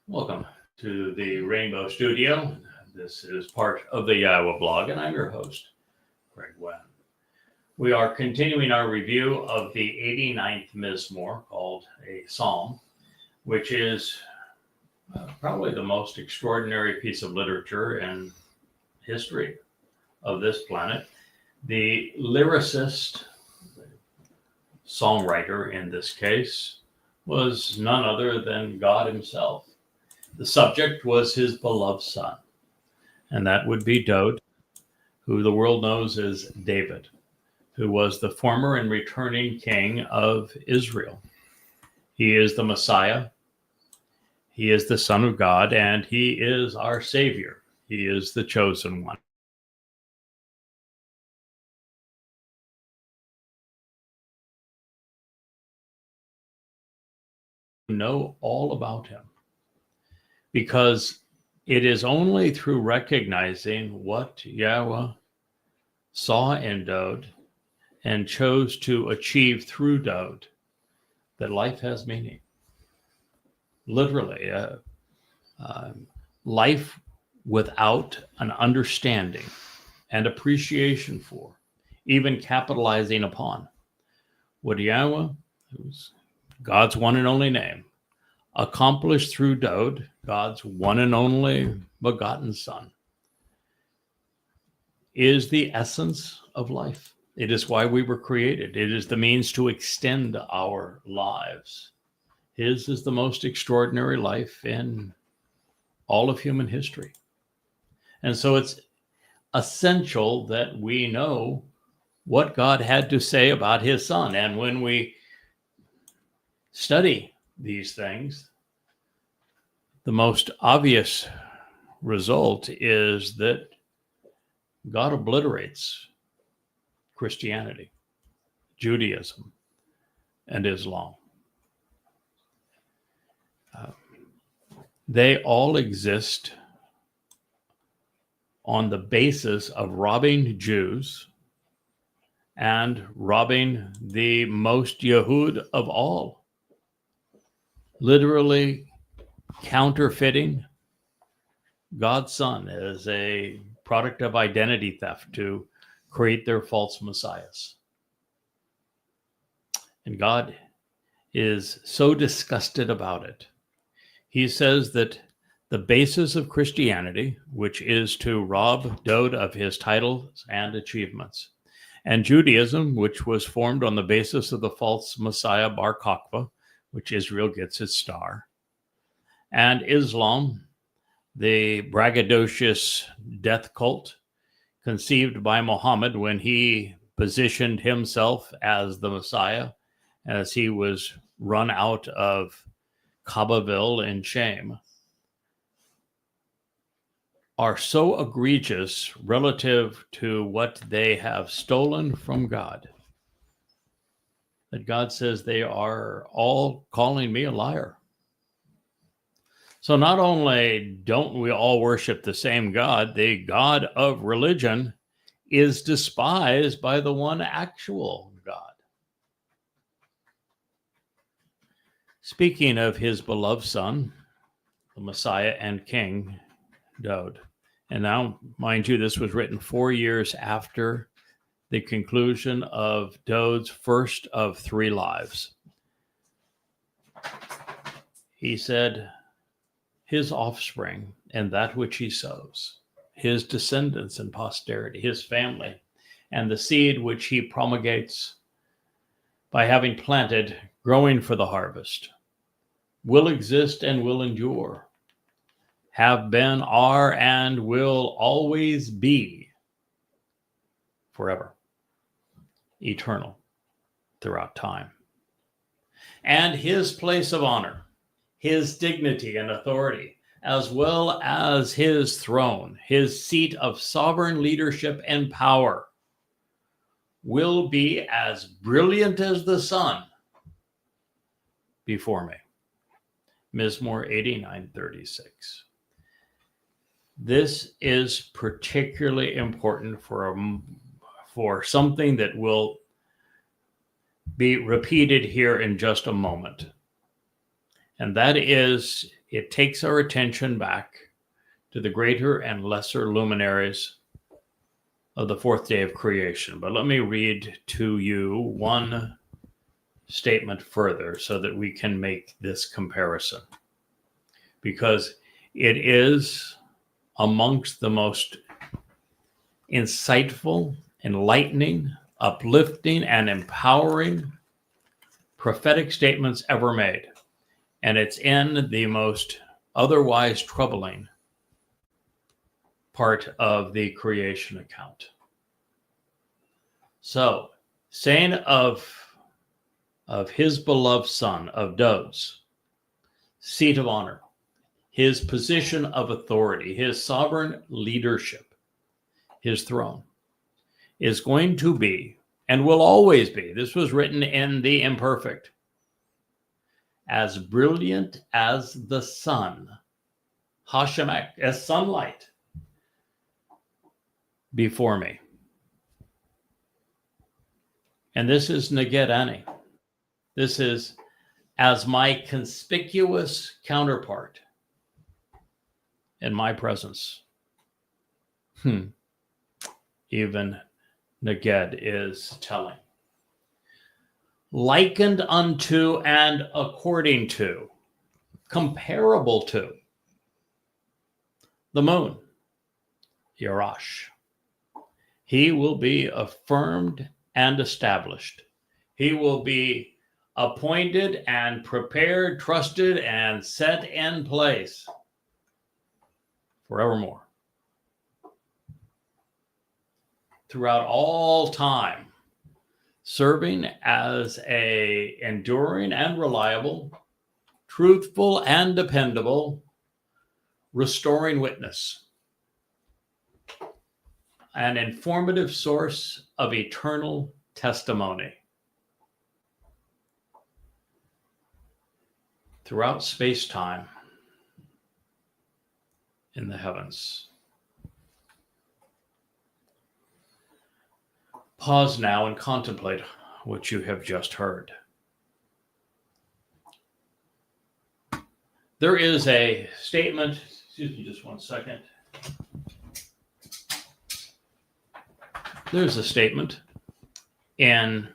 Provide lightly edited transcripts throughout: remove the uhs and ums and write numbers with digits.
Welcome to the Rainbow Studio. This is part of the Iowa blog, and I'm your host, Greg Wen. We are continuing our review of the 89th Mizmor, called a Psalm, which is probably the most extraordinary piece of literature in history of this planet. The lyricist, songwriter in this case, was none other than God himself. The subject was his beloved son, and that would be Dowd, who the world knows as David, who was the former and returning king of Israel. He is the Messiah. He is the Son of God, and he is our Savior. He is the chosen one. Know all about him, because it is only through recognizing what Yahweh saw in Dowd and chose to achieve through Dowd that life has meaning. Literally, life without an understanding and appreciation for, even capitalizing upon, what Yahweh, who's God's one and only name, accomplished through Dowd, God's one and only begotten son, is the essence of life. It is why we were created. It is the means to extend our lives. His is the most extraordinary life in all of human history. And so it's essential that we know what God had to say about his son. And when we study these things, the most obvious result is that God obliterates Christianity, Judaism, and Islam. They all exist on the basis of robbing Jews and robbing the most Yehud of all. Literally counterfeiting God's son as a product of identity theft to create their false messiahs. And God is so disgusted about it. He says that the basis of Christianity, which is to rob Dowd of his titles and achievements, and Judaism, which was formed on the basis of the false messiah Bar Kokhba, which Israel gets its star, and Islam, the braggadocious death cult conceived by Muhammad when he positioned himself as the Messiah, as he was run out of Kaabaville in shame, are so egregious relative to what they have stolen from God that God says they are all calling me a liar. So not only don't we all worship the same God, the God of religion is despised by the one actual God. Speaking of his beloved son, the Messiah and King, Dowd. And now, mind you, this was written 4 years after the conclusion of Dowd's first of 3 lives. He said, his offspring and that which he sows, his descendants and posterity, his family, and the seed which he promulgates by having planted, growing for the harvest, will exist and will endure, have been, are, and will always be forever, eternal, throughout time. And his place of honor, his dignity and authority, as well as his throne, his seat of sovereign leadership and power, will be as brilliant as the sun before me. Mizmor 89:36. This is particularly important for something that will be repeated here in just a moment. And that is it takes our attention back to the greater and lesser luminaries of the fourth day of creation. But let me read to you one statement further so that we can make this comparison, because it is amongst the most insightful, enlightening, uplifting, and empowering prophetic statements ever made. And it's in the most otherwise troubling part of the creation account. So, saying of his beloved son, of Dode's seat of honor, his position of authority, his sovereign leadership, his throne, is going to be, and will always be, this was written in the imperfect, as brilliant as the sun, Hashemek, as sunlight before me. And this is Neged Ani. This is as my conspicuous counterpart in my presence. Even Neged is telling. Likened unto and according to, comparable to the moon, Yerash. He will be affirmed and established. He will be appointed and prepared, trusted, and set in place forevermore. Throughout all time, serving as a enduring and reliable, truthful and dependable, restoring witness, an informative source of eternal testimony. Throughout space-time in the heavens. Pause now and contemplate what you have just heard. There is a statement, excuse me just one second. There's a statement in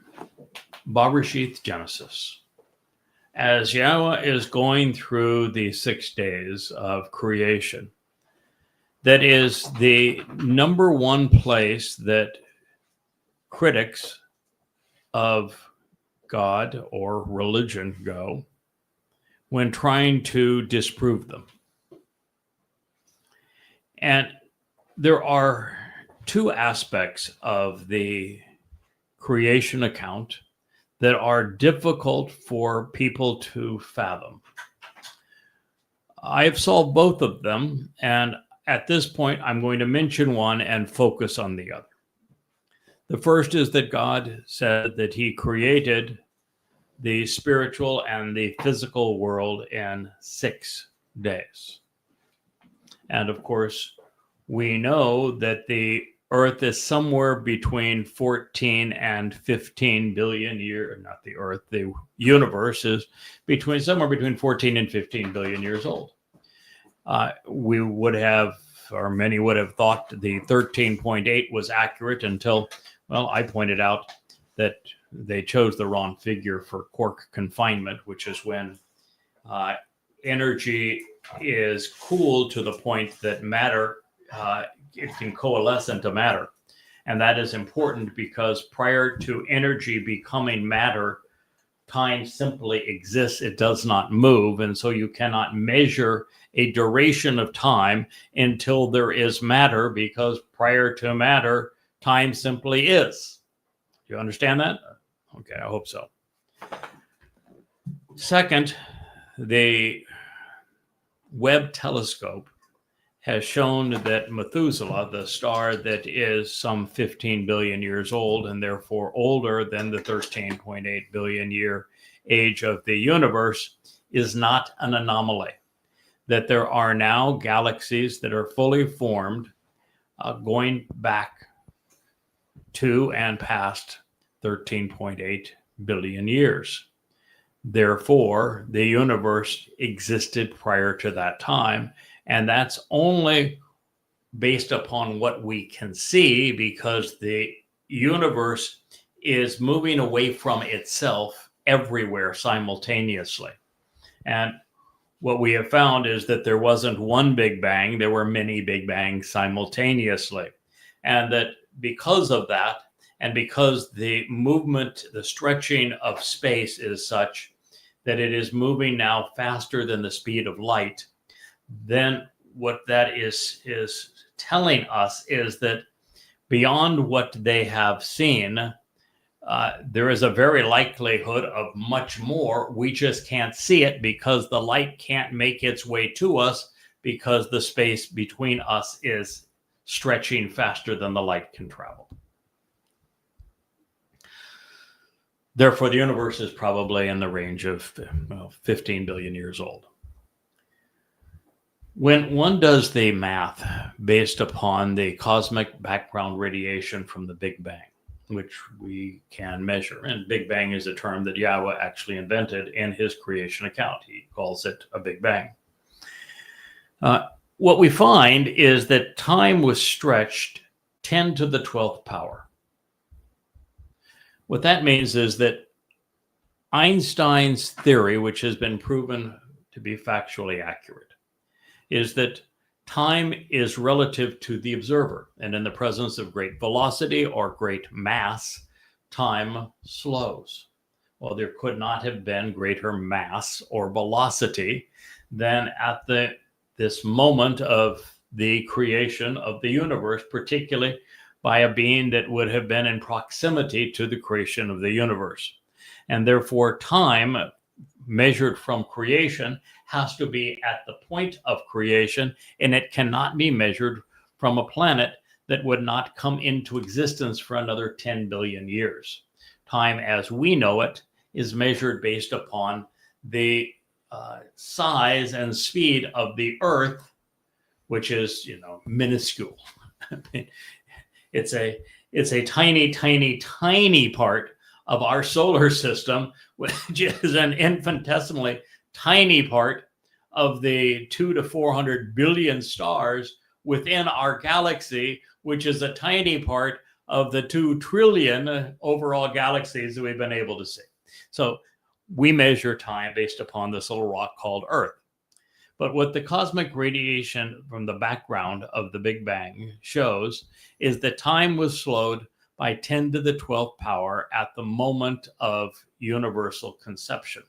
Bereshith Genesis. As Yahweh is going through the 6 days of creation, that is the number one place that critics of God or religion go when trying to disprove them. And there are two aspects of the creation account that are difficult for people to fathom. I have solved both of them, and at this point, I'm going to mention one and focus on the other. The first is that God said that he created the spiritual and the physical world in 6 days. And of course, we know that the Earth is somewhere between 14 and 15 billion years, not the Earth, the universe is somewhere between 14 and 15 billion years old. We would have, or many would have thought the 13.8 was accurate until, well, I pointed out that they chose the wrong figure for quark confinement, which is when energy is cooled to the point that matter, it can coalesce into matter. And that is important because prior to energy becoming matter, time simply exists. It does not move. And so you cannot measure a duration of time until there is matter, because prior to matter, time simply is. Do you understand that? Okay, I hope so. Second, the Webb telescope has shown that Methuselah, the star that is some 15 billion years old and therefore older than the 13.8 billion year age of the universe, is not an anomaly. That there are now galaxies that are fully formed going back to and past 13.8 billion years. Therefore, the universe existed prior to that time. And that's only based upon what we can see, because the universe is moving away from itself everywhere simultaneously. And what we have found is that there wasn't one Big Bang, there were many Big Bangs simultaneously. And that because of that, and because the movement, the stretching of space is such that it is moving now faster than the speed of light, then what that is telling us is that beyond what they have seen, there is a very likelihood of much more. We just can't see it because the light can't make its way to us, because the space between us is stretching faster than the light can travel. Therefore, the universe is probably in the range of 15 billion years old. When one does the math based upon the cosmic background radiation from the Big Bang, which we can measure, and Big Bang is a term that Yahweh actually invented in his creation account. He calls it a Big Bang. What we find is that time was stretched 10 to the 12th power. What that means is that Einstein's theory, which has been proven to be factually accurate, is that time is relative to the observer. And in the presence of great velocity or great mass, time slows. Well, there could not have been greater mass or velocity than at this moment of the creation of the universe, particularly by a being that would have been in proximity to the creation of the universe. And therefore, time measured from creation has to be at the point of creation, and it cannot be measured from a planet that would not come into existence for another 10 billion years. Time as we know it is measured based upon the size and speed of the Earth, which is, minuscule. It's a tiny, tiny, tiny part of our solar system, which is an infinitesimally tiny part of the 200 to 400 billion stars within our galaxy, which is a tiny part of the 2 trillion overall galaxies that we've been able to see. So we measure time based upon this little rock called Earth. But what the cosmic radiation from the background of the Big Bang shows is that time was slowed by 10 to the 12th power at the moment of universal conception.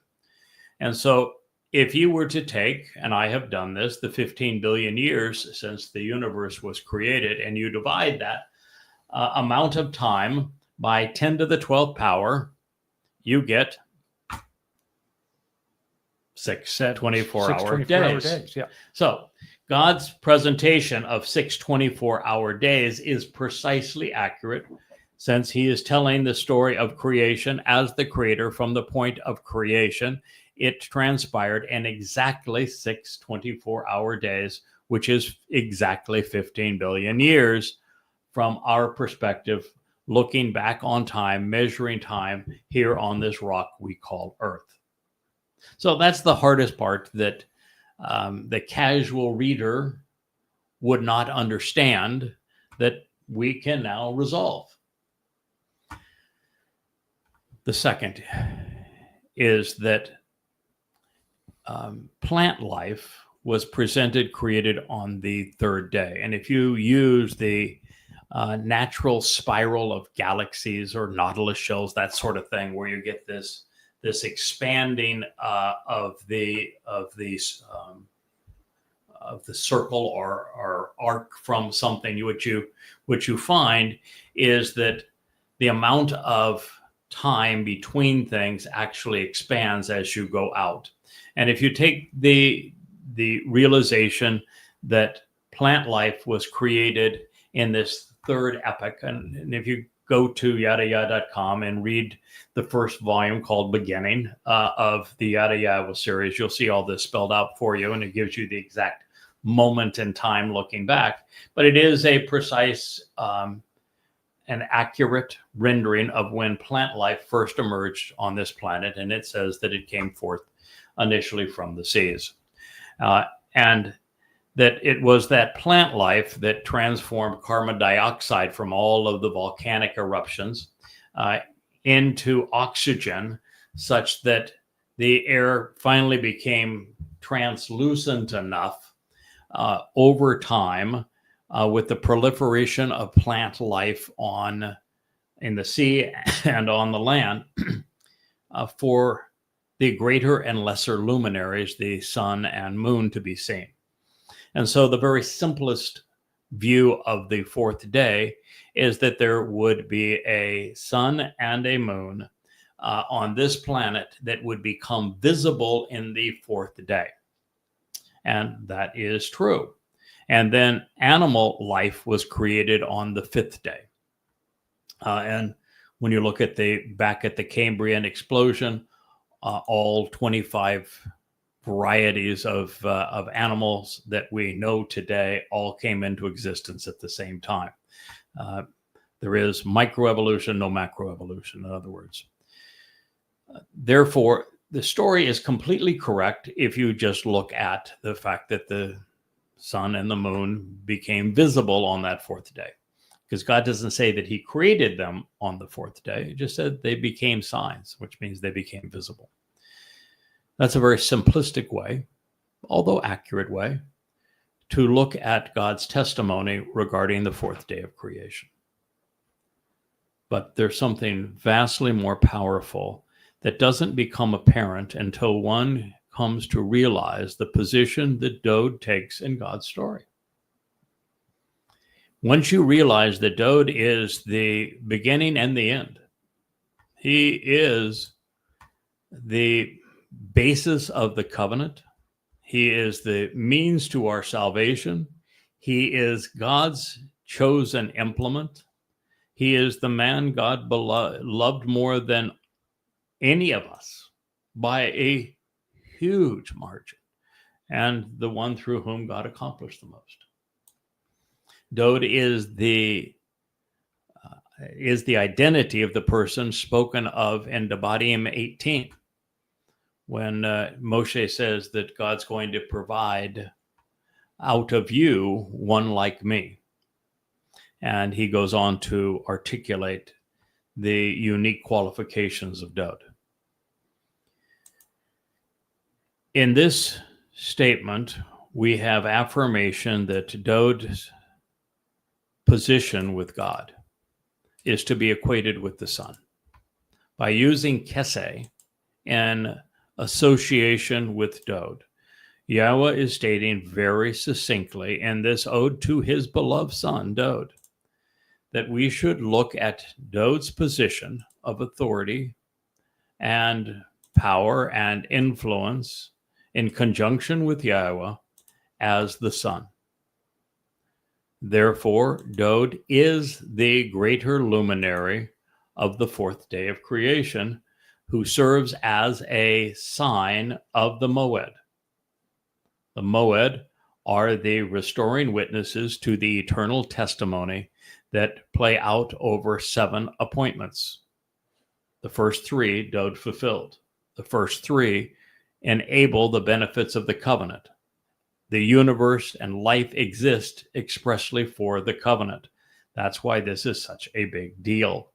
And so if you were to take, and I have done this, the 15 billion years since the universe was created, and you divide that amount of time by 10 to the 12th power, you get 6 24-hour days. Yeah. So God's presentation of 6 24-hour days is precisely accurate, since he is telling the story of creation as the creator from the point of creation. It transpired in exactly 6 24-hour days, which is exactly 15 billion years from our perspective, looking back on time, measuring time here on this rock we call Earth. So that's the hardest part that the casual reader would not understand, that we can now resolve. The second is that plant life was created on the third day. And if you use the natural spiral of galaxies or nautilus shells, that sort of thing, where you get this expanding of the circle or arc from something, what you find is that the amount of time between things actually expands as you go out. And if you take the realization that plant life was created in this third epoch, and if you go to yadayah.com and read the first volume called Beginning of the Yada Yada series, you'll see all this spelled out for you, and it gives you the exact moment in time looking back. But it is a precise an accurate rendering of when plant life first emerged on this planet, and it says that it came forth initially from the seas. And that it was that plant life that transformed carbon dioxide from all of the volcanic eruptions into oxygen, such that the air finally became translucent enough over time with the proliferation of plant life in the sea and on the land for the greater and lesser luminaries, the sun and moon, to be seen. And so the very simplest view of the fourth day is that there would be a sun and a moon on this planet that would become visible in the fourth day. And that is true. And then animal life was created on the fifth day. And when you look at back at the Cambrian explosion, all 25 varieties of animals that we know today all came into existence at the same time. There is microevolution, no macroevolution, in other words. Therefore, the story is completely correct if you just look at the fact that the sun and the moon became visible on that fourth day. Because God doesn't say that he created them on the fourth day. He just said they became signs, which means they became visible. That's a very simplistic way, although accurate way, to look at God's testimony regarding the fourth day of creation. But there's something vastly more powerful that doesn't become apparent until one comes to realize the position that Dode takes in God's story. Once you realize that Dode is the beginning and the end, he is the basis of the covenant. He is the means to our salvation. He is God's chosen implement. He is the man God loved more than any of us by a huge margin, and the one through whom God accomplished the most. Dode is the identity of the person spoken of in Devarim 18, when Moshe says that God's going to provide out of you one like me. And he goes on to articulate the unique qualifications of Dode. In this statement, we have affirmation that Dode's position with God is to be equated with the sun. By using Keseh in association with Dode, Yahweh is stating very succinctly in this ode to his beloved son, Dode, that we should look at Dode's position of authority and power and influence in conjunction with Yahweh as the sun. Therefore, Dode is the greater luminary of the fourth day of creation, who serves as a sign of the Moed. The Moed are the restoring witnesses to the eternal testimony that play out over 7 appointments. The first 3 Dode fulfilled. The first 3 enable the benefits of the covenant. The universe and life exist expressly for the covenant. That's why this is such a big deal.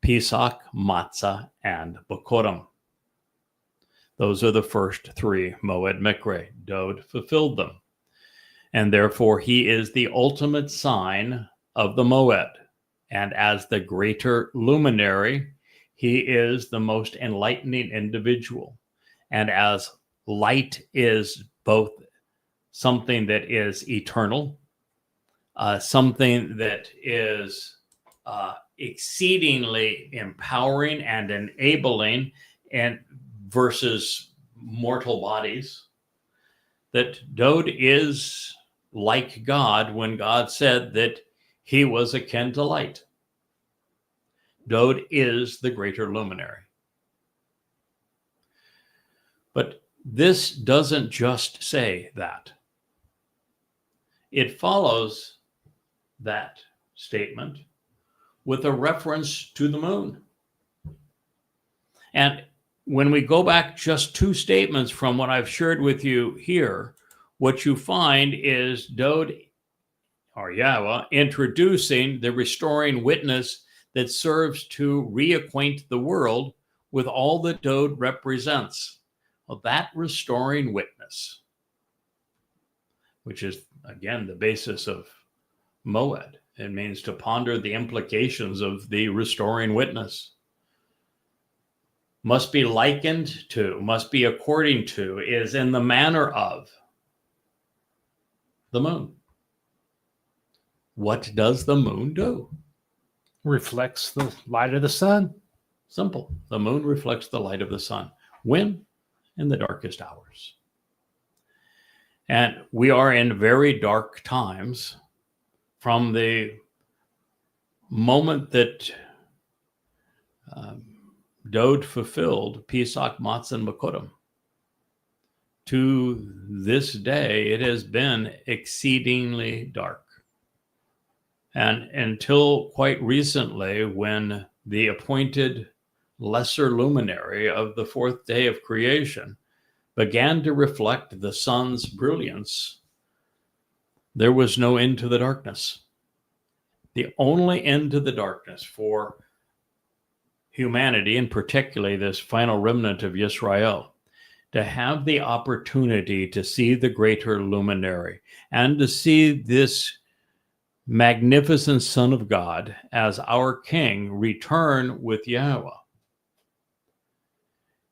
Pesach, Matzah, and Bokorim. Those are the first 3 Moed Mikre. Dode fulfilled them. And therefore, he is the ultimate sign of the Moed. And as the greater luminary, he is the most enlightening individual. And as light is both something that is eternal, something that is exceedingly empowering and enabling, and versus mortal bodies, that Dode is like God when God said that he was akin to light. Dode is the greater luminary. But this doesn't just say that. It follows that statement with a reference to the moon. And when we go back just two statements from what I've shared with you here, what you find is Dode, or Yahweh, introducing the restoring witness that serves to reacquaint the world with all that Dode represents. Well, that restoring witness, which is, again, the basis of Moed. It means to ponder the implications of the restoring witness. Must be likened to, must be according to, is in the manner of the moon. What does the moon do? Reflects the light of the sun. Simple. The moon reflects the light of the sun. When? In the darkest hours. And we are in very dark times from the moment that Dode fulfilled Pesach, Matzah, Makodim. To this day, it has been exceedingly dark. And until quite recently, when the appointed lesser luminary of the fourth day of creation began to reflect the sun's brilliance, there was no end to the darkness. The only end to the darkness for humanity, and particularly this final remnant of Yisrael, to have the opportunity to see the greater luminary and to see this magnificent Son of God as our King return with Yahweh,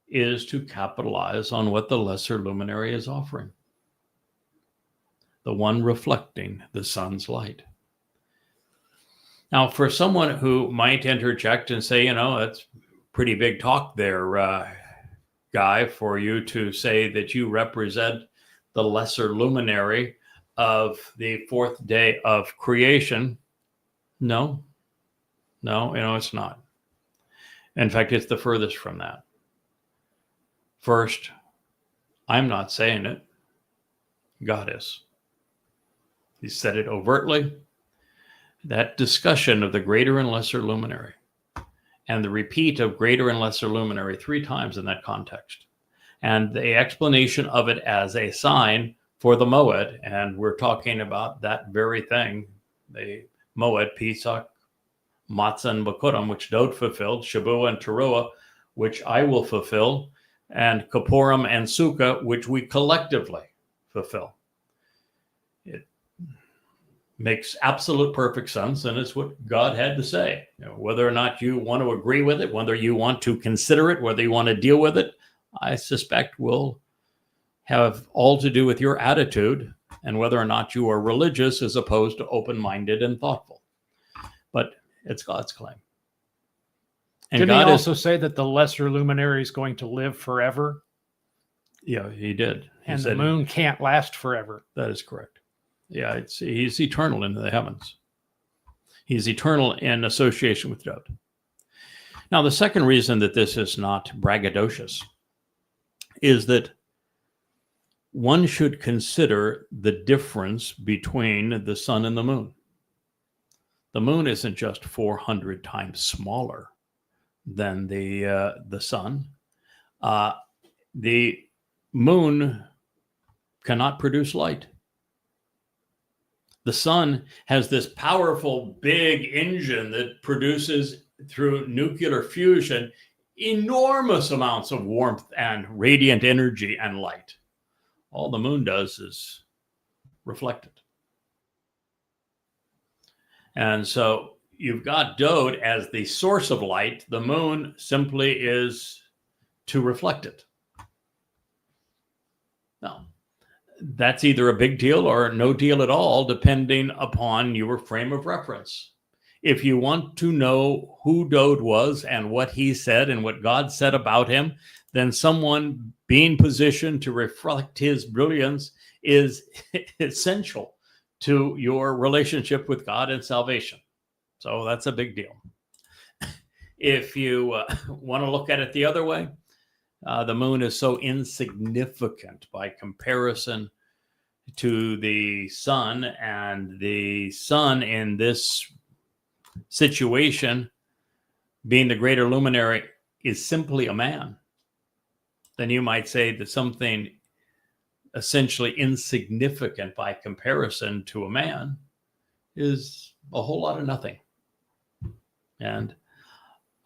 is to capitalize on what the lesser luminary is offering, the one reflecting the sun's light. Now, for someone who might interject and say, that's pretty big talk there, Guy, for you to say that you represent the lesser luminary of the fourth day of creation. No, it's not. In fact, it's the furthest from that. First, I'm not saying it. God is. He said it overtly. That discussion of the greater and lesser luminary, and the repeat of greater and lesser luminary 3 times in that context, and the explanation of it as a sign for the Moed, and we're talking about that very thing, the Moed, Pesach, Matzah, and Makodim, which Dode fulfilled, Shavuot and Teruah, which I will fulfill, and Kippurim and Sukkah, which we collectively fulfill. It makes absolute perfect sense, and it's what God had to say. Whether or not you want to agree with it, whether you want to consider it, whether you want to deal with it, I suspect will have all to do with your attitude and whether or not you are religious as opposed to open-minded and thoughtful. But it's God's claim. And Didn't God he also say that the lesser luminary is going to live forever? Yeah, he did. And the moon can't last forever. That is correct. Yeah, he's eternal in the heavens. He's eternal in association with Dode. Now, the second reason that this is not braggadocious is that one should consider the difference between the sun and the moon. The moon isn't just 400 times smaller than the sun. The moon cannot produce light. The sun has this powerful big engine that produces, through nuclear fusion, enormous amounts of warmth and radiant energy and light. All the moon does is reflect it. And so you've got Dode as the source of light. The moon simply is to reflect it. Now, that's either a big deal or no deal at all, depending upon your frame of reference. If you want to know who Dode was and what he said and what God said about him, then someone being positioned to reflect his brilliance is essential to your relationship with God and salvation. So that's a big deal. If you want to look at it the other way, the moon is so insignificant by comparison to the sun, and the sun in this situation, being the greater luminary, is simply a man, then you might say that something essentially insignificant by comparison to a man is a whole lot of nothing. And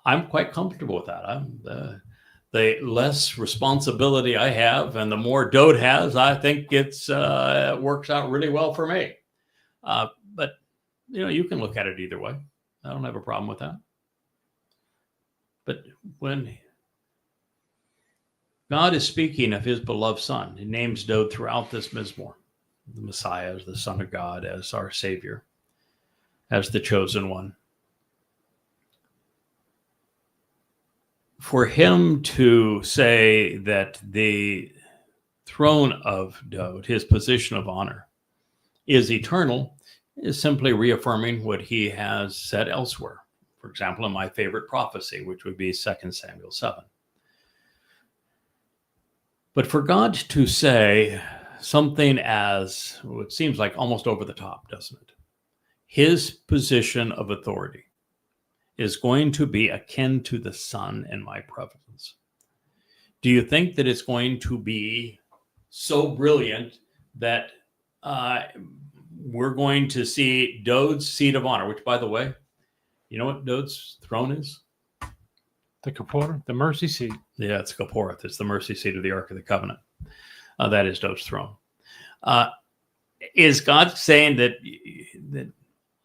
I'm quite comfortable with that. The less responsibility I have and the more Dode has, I think it works out really well for me. But you can look at it either way. I don't have a problem with that. But when God is speaking of his beloved son, he names Dode throughout this Mizmor, the Messiah as the Son of God, as our Savior, as the chosen one. For him to say that the throne of Dode, his position of honor, is eternal, is simply reaffirming what he has said elsewhere. For example, in my favorite prophecy, which would be 2 Samuel 7. But for God to say something as, well, it seems like almost over the top, doesn't it? His position of authority is going to be akin to the sun in my presence. Do you think that it's going to be so brilliant that we're going to see Dode's seat of honor, which, by the way, you know what Dode's throne is? The Kapporah, the mercy seat. Yeah, it's Kapporah. It's the mercy seat of the Ark of the Covenant. That is Dode's throne. Is God saying that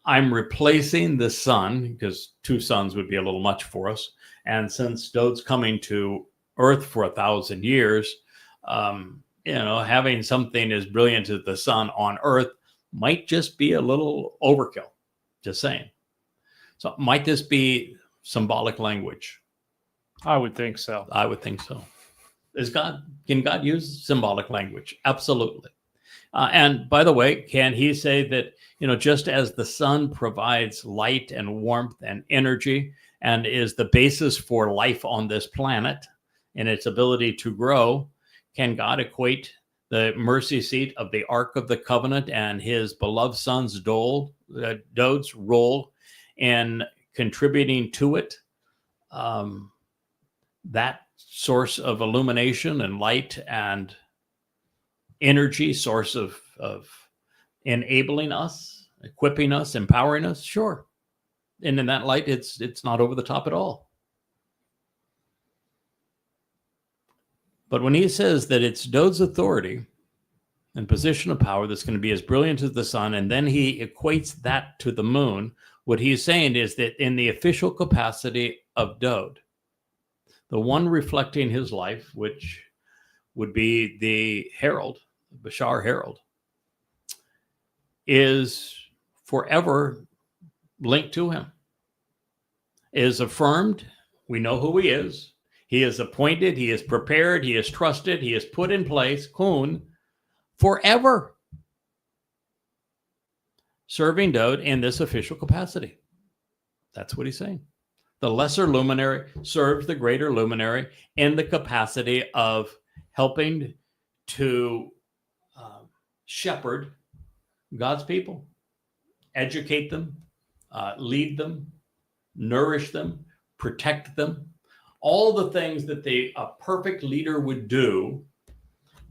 I'm replacing the sun, because 2 suns would be a little much for us, and since Dode's coming to Earth for 1,000 years, having something as brilliant as the sun on Earth might just be a little overkill? Just saying. So might this be symbolic language? I would think so. I would think so. Can God use symbolic language? Absolutely. And by the way, can he say that, just as the sun provides light and warmth and energy and is the basis for life on this planet and its ability to grow, can God equate the mercy seat of the Ark of the Covenant and his beloved son's Dode's role in contributing to it? That source of illumination and light and energy, source of enabling us, equipping us, empowering us? Sure. And in that light, it's not over the top at all. But when he says that it's Dode's authority and position of power that's going to be as brilliant as the sun, and then he equates that to the moon, what he's saying is that in the official capacity of Dode, the one reflecting his life, which would be the herald, Bashar herald, is forever linked to him, is affirmed. We know who he is. He is appointed, he is prepared, he is trusted, he is put in place, kun, forever, serving Dode in this official capacity. That's what he's saying. The lesser luminary serves the greater luminary in the capacity of helping to shepherd God's people, educate them, lead them, nourish them, protect them. All the things that a perfect leader would do,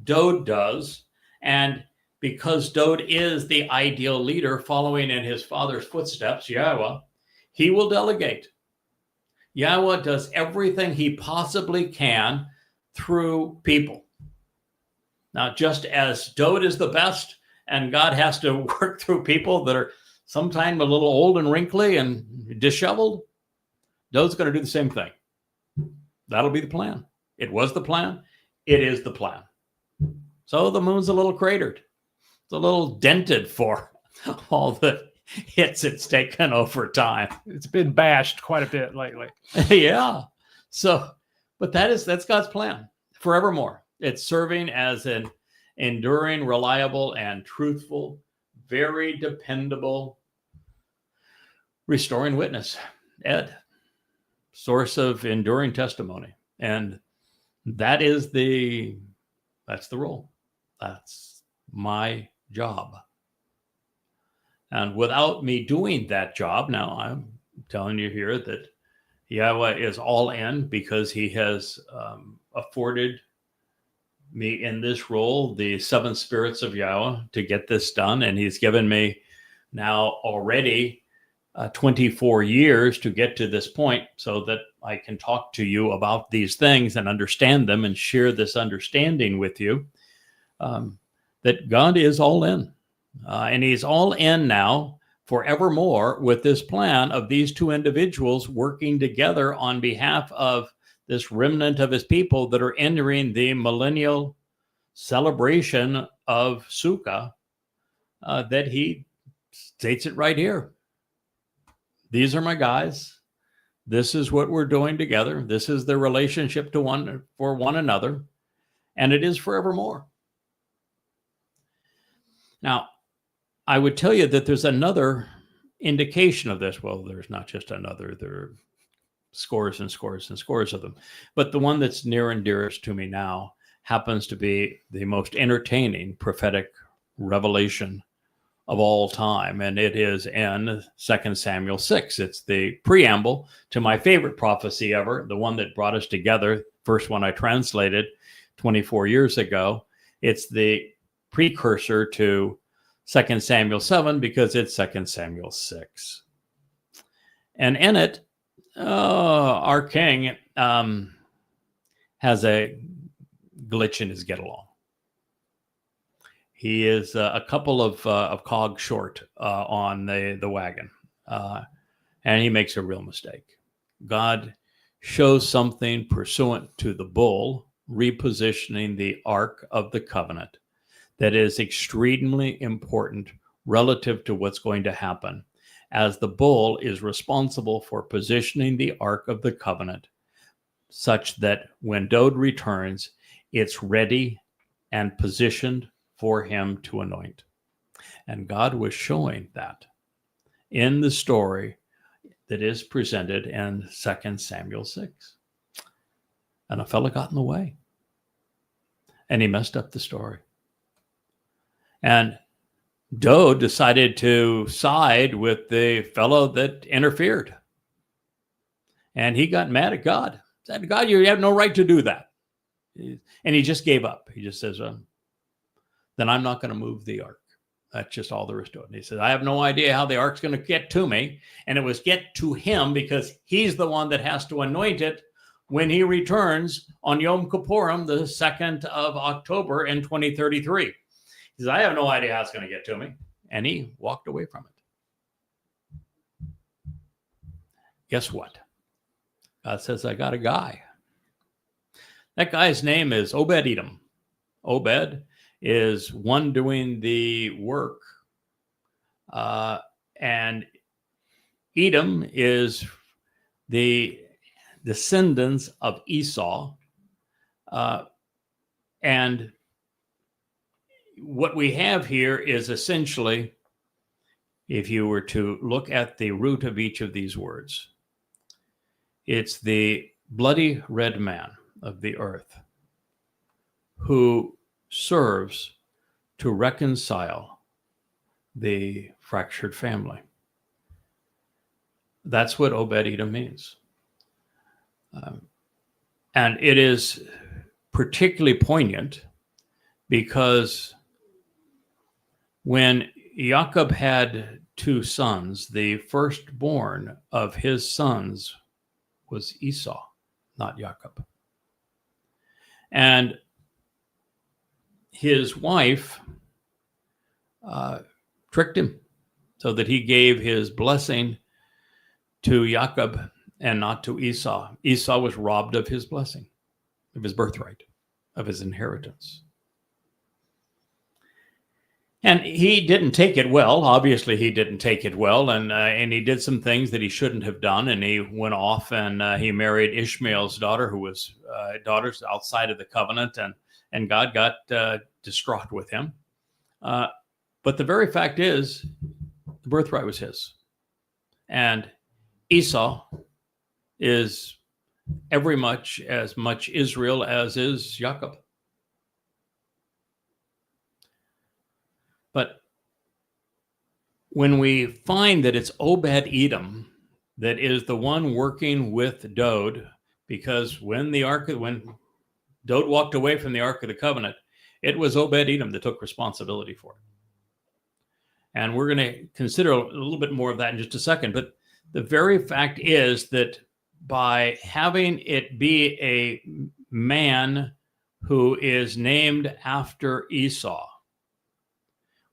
Dode does. And because Dode is the ideal leader following in his father's footsteps, Yahweh, he will delegate. Yahweh does everything he possibly can through people. Now, just as Dode is the best and God has to work through people that are sometimes a little old and wrinkly and disheveled, Dode's going to do the same thing. That'll be the plan. It was the plan. It is the plan. So the moon's a little cratered. It's a little dented for all the hits it's taken over time. It's been bashed quite a bit lately. Yeah. So, but that's God's plan forevermore. It's serving as an enduring, reliable, and truthful, very dependable restoring witness. Ed, source of enduring testimony. And that's the role. That's my job. And without me doing that job, now telling you here that Yahweh is all in because he has afforded me in this role the seven spirits of Yahweh to get this done. And he's given me now already 24 years to get to this point so that I can talk to you about these things and understand them and share this understanding with you, that God is all in. And he's all in now forevermore with this plan of these two individuals working together on behalf of this remnant of his people that are entering the millennial celebration of Sukkah, that he states it right here. These are my guys. This is what we're doing together. This is their relationship to one another, and it is forevermore. Now, I would tell you that there's another indication of this. Well, there's not just another. There are scores and scores and scores of them. But the one that's near and dearest to me now happens to be the most entertaining prophetic revelation of all time, and it is in 2 Samuel 6. It's the preamble to my favorite prophecy ever, the one that brought us together, first one I translated 24 years ago. It's the precursor to 2 Samuel 7 because it's 2 Samuel 6. And in it, our king has a glitch in his get-along. He is a couple of cogs short on the wagon, and he makes a real mistake. God shows something pursuant to the bull, repositioning the Ark of the Covenant, that is extremely important relative to what's going to happen, as the bull is responsible for positioning the Ark of the Covenant such that when Dode returns, it's ready and positioned for him to anoint. And God was showing that in the story that is presented in 2 Samuel 6. And a fella got in the way. And he messed up the story. And Dode decided to side with the fellow that interfered. And he got mad at God. Said, God, you have no right to do that. And he just gave up. He just says, then I'm not going to move the ark. That's just all there is to it. And he says, I have no idea how the ark's going to get to me. And it was get to him because he's the one that has to anoint it when he returns on Yom Kippurim, the 2nd of October in 2033. He says, I have no idea how it's going to get to me. And he walked away from it. Guess what? God says, I got a guy. That guy's name is Obed-Edom. Obed is one doing the work. And Edom is the descendants of Esau. And what we have here is essentially, if you were to look at the root of each of these words, it's the bloody red man of the earth who serves to reconcile the fractured family. That's what Obed-Edom means. And it is particularly poignant because when Jacob had two sons, the firstborn of his sons was Esau, not Jacob. And his wife tricked him so that he gave his blessing to Jacob and not to Esau. Esau was robbed of his blessing, of his birthright, of his inheritance. And he didn't take it well. Obviously, he didn't take it well. And he did some things that he shouldn't have done. And he went off and he married Ishmael's daughter, who was daughters outside of the covenant. And God got distraught with him. But the very fact is, the birthright was his. And Esau is every much as much Israel as is Jacob. But when we find that it's Obed-Edom that is the one working with Dode, because when Dode walked away from the Ark of the Covenant, it was Obed-Edom that took responsibility for it. And we're going to consider a little bit more of that in just a second. But the very fact is that by having it be a man who is named after Esau,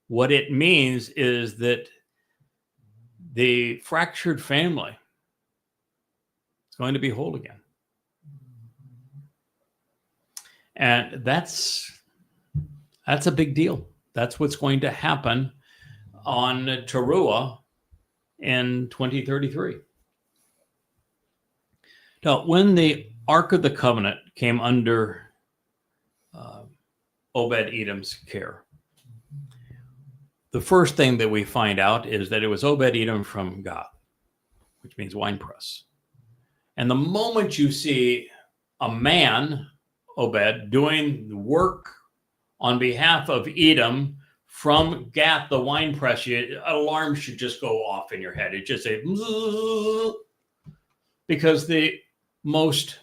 what it means is that the fractured family is going to be whole again. And that's a big deal. That's what's going to happen on Teruah in 2033. Now, when the Ark of the Covenant came under Obed-Edom's care, the first thing that we find out is that it was Obed-Edom from Gath, which means winepress. And the moment you see a man, Obed, doing the work on behalf of Edom from Gath, the winepress, alarms should just go off in your head. It just say, because the most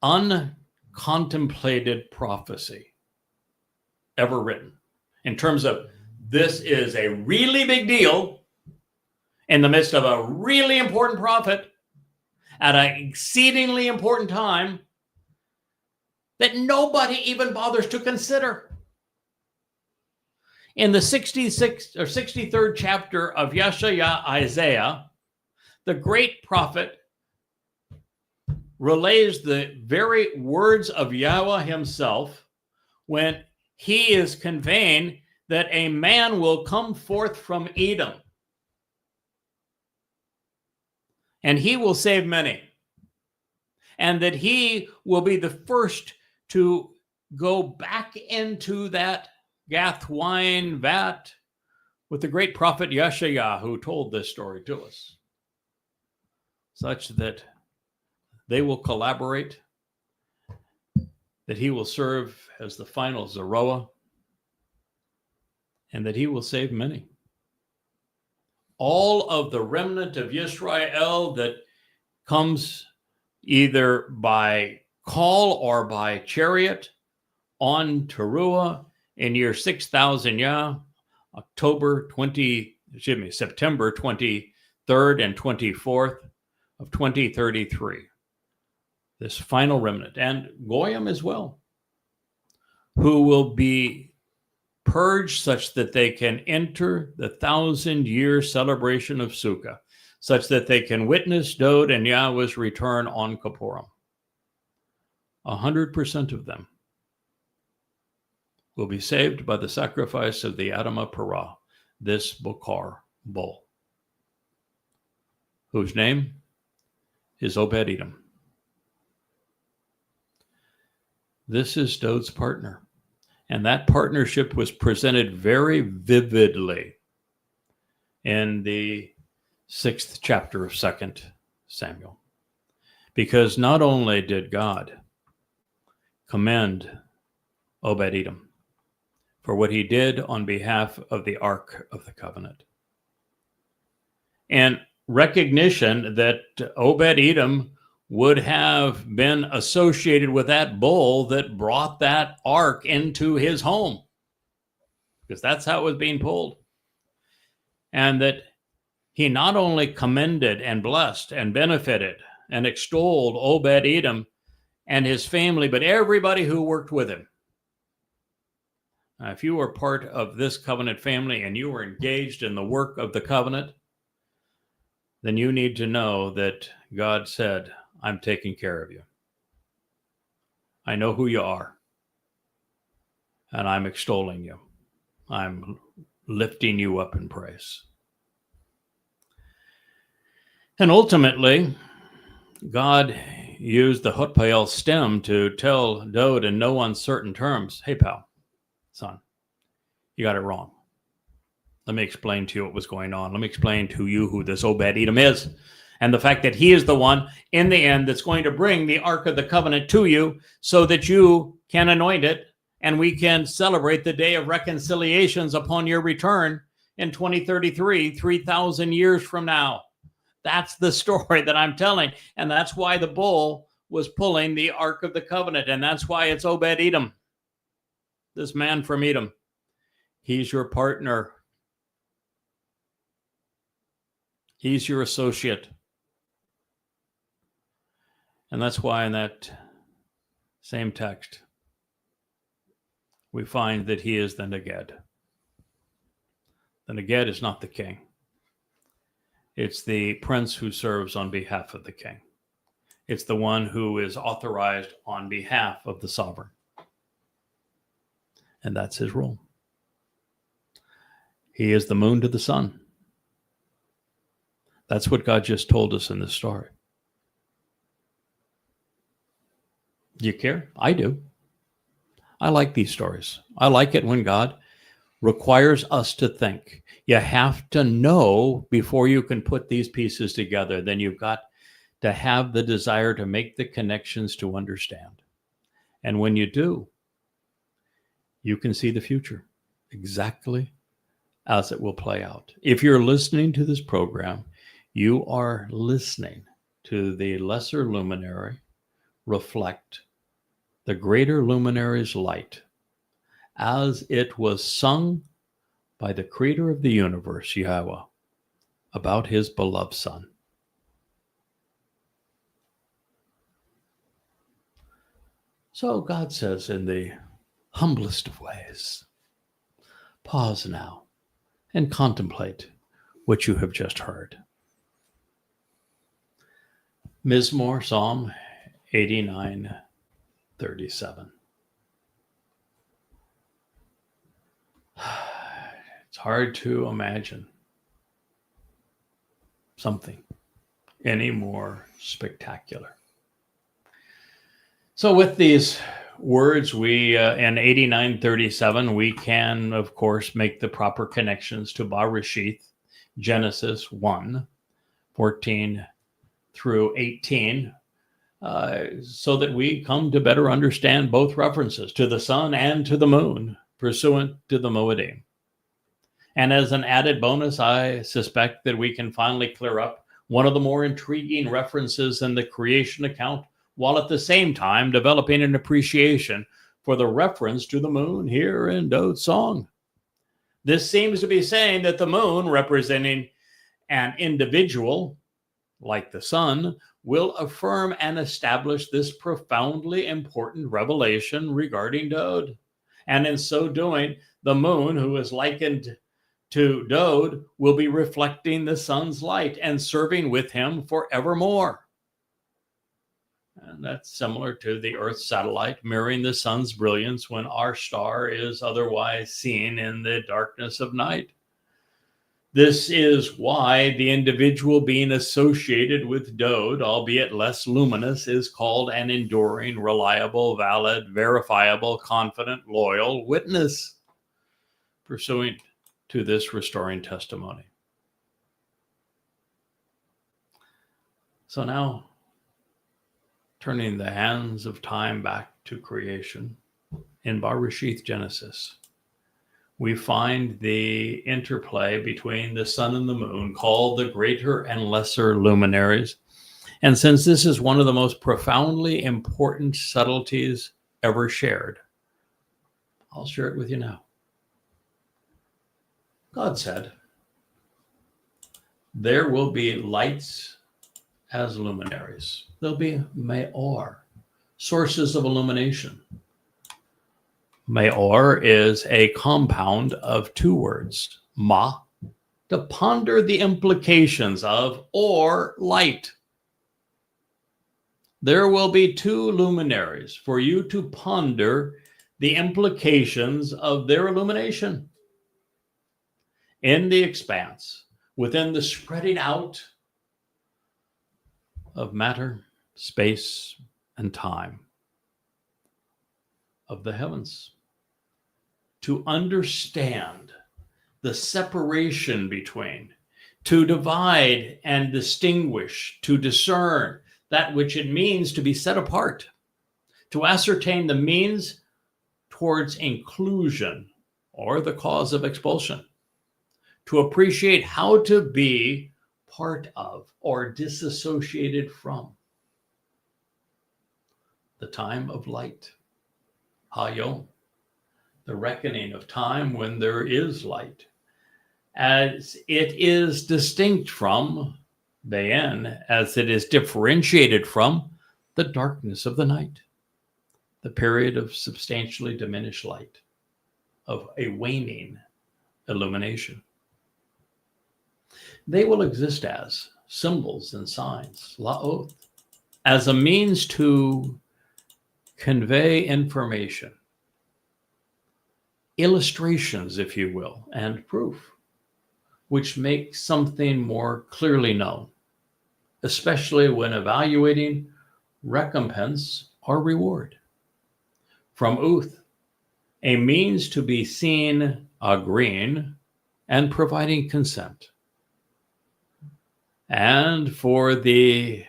uncontemplated prophecy ever written, in terms of this is a really big deal in the midst of a really important prophet at an exceedingly important time that nobody even bothers to consider. In the 66th or 63rd chapter of Yeshaya, Isaiah, the great prophet relays the very words of Yahweh himself when he is conveying that a man will come forth from Edom and he will save many, and that he will be the first to go back into that Gath wine vat with the great prophet Yeshaya, who told this story to us, such that they will collaborate, that he will serve as the final Zeroah, and that he will save many. All of the remnant of Yisrael that comes either by call or by chariot on Teruah in year 6000 September 23rd and 24th of 2033. This final remnant, and Goyim as well, who will be purged such that they can enter the 1,000-year celebration of Sukkah, such that they can witness Dode and Yahweh's return on Kippurim. 100% of them will be saved by the sacrifice of the Adamah Parah, this Bokar bull, whose name is Obed-Edom. This is Dode's partner. And that partnership was presented very vividly in the 6th chapter of 2 Samuel. Because not only did God commend Obed-Edom for what he did on behalf of the Ark of the Covenant, and recognition that Obed-Edom would have been associated with that bull that brought that ark into his home, because that's how it was being pulled. And that he not only commended and blessed and benefited and extolled Obed-Edom and his family, but everybody who worked with him. Now, if you were part of this covenant family and you were engaged in the work of the covenant, then you need to know that God said, I'm taking care of you. I know who you are, and I'm extolling you. I'm lifting you up in praise. And ultimately, God used the Hotpael stem to tell Dode in no uncertain terms, hey, pal, son, you got it wrong. Let me explain to you what was going on. Let me explain to you who this Obed-Edom is, and the fact that he is the one in the end that's going to bring the Ark of the Covenant to you so that you can anoint it and we can celebrate the day of reconciliations upon your return in 2033, 3,000 years from now. That's the story that I'm telling. And that's why the bull was pulling the Ark of the Covenant. And that's why it's Obed-Edom, this man from Edom. He's your partner. He's your associate. And that's why in that same text, we find that he is the Neged. The Neged is not the king. It's the prince who serves on behalf of the king. It's the one who is authorized on behalf of the sovereign. And that's his role. He is the moon to the sun. That's what God just told us in this story. Do you care? I do. I like these stories. I like it when God requires us to think. You have to know before you can put these pieces together. Then you've got to have the desire to make the connections to understand. And when you do, you can see the future exactly as it will play out. If you're listening to this program, you are listening to the lesser luminary reflect the greater luminary's light as it was sung by the creator of the universe, Yahweh, about his beloved son. So God says in the humblest of ways, pause now and contemplate what you have just heard. Mizmor, Psalm 89:37. It's hard to imagine something any more spectacular. So with these words, we in 89:37, we can, of course, make the proper connections to Bereshith, Genesis 1:14 through 18, so that we come to better understand both references to the sun and to the moon, pursuant to the Moedim. And as an added bonus, I suspect that we can finally clear up one of the more intriguing references in the creation account, while at the same time developing an appreciation for the reference to the moon here in Dode's song. This seems to be saying that the moon, representing an individual like the sun, will affirm and establish this profoundly important revelation regarding Dode. And in so doing, the moon, who is likened to Dode, will be reflecting the sun's light and serving with him forevermore. And that's similar to the Earth's satellite mirroring the sun's brilliance when our star is otherwise seen in the darkness of night. This is why the individual being associated with Dode, albeit less luminous, is called an enduring, reliable, valid, verifiable, confident, loyal witness, pursuant to this restoring testimony. So now, turning the hands of time back to creation, in Bereshith Genesis, we find the interplay between the sun and the moon, called the greater and lesser luminaries. And since this is one of the most profoundly important subtleties ever shared, I'll share it with you now. God said, there will be lights as luminaries. There'll be Me'or, sources of illumination. Me'or is a compound of two words, ma, to ponder the implications of, or light. There will be two luminaries for you to ponder the implications of their illumination in the expanse, within the spreading out of matter, space, and time of the heavens. To understand the separation between, to divide and distinguish, to discern that which it means to be set apart, to ascertain the means towards inclusion or the cause of expulsion, to appreciate how to be part of or disassociated from the time of light. Hayom, the reckoning of time when there is light, as it is distinct from, Bayan, as it is differentiated from the darkness of the night, the period of substantially diminished light, of a waning illumination. They will exist as symbols and signs, la'oth, as a means to convey information, illustrations, if you will, and proof, which make something more clearly known, especially when evaluating recompense or reward. From Uth, a means to be seen agreeing and providing consent. And for the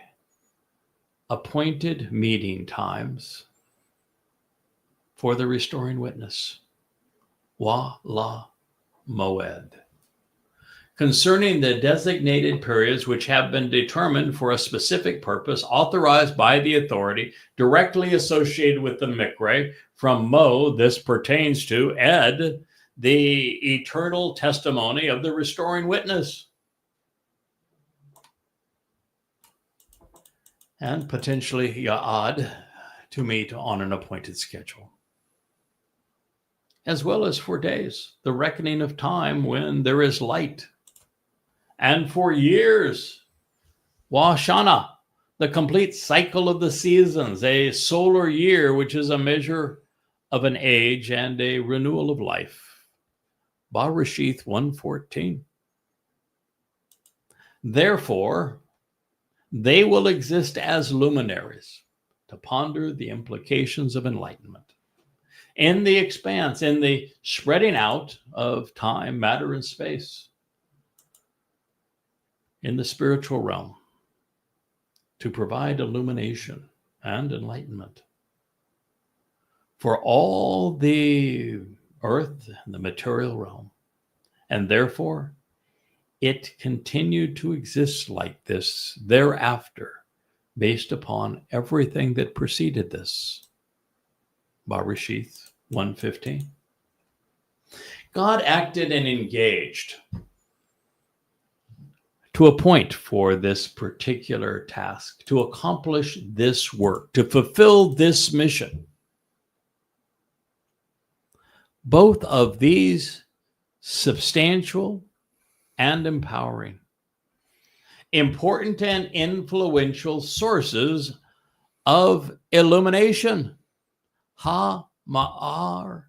appointed meeting times for the restoring witness, wa la moed, concerning the designated periods which have been determined for a specific purpose authorized by the authority directly associated with the mikre. From Mo, this pertains to Ed, the eternal testimony of the restoring witness, and potentially Ya'ad, to meet on an appointed schedule, as well as for days, the reckoning of time when there is light, and for years, Washana, the complete cycle of the seasons, a solar year, which is a measure of an age and a renewal of life. Barashith 1:14. Therefore, they will exist as luminaries to ponder the implications of enlightenment in the expanse, in the spreading out of time, matter, and space, in the spiritual realm, to provide illumination and enlightenment for all the earth and the material realm. And therefore, it continued to exist like this thereafter, based upon everything that preceded this. Barashith 1:15. God acted and engaged to a point for this particular task, to accomplish this work, to fulfill this mission. Both of these substantial and empowering, important and influential sources of illumination. Ha-ma'ar,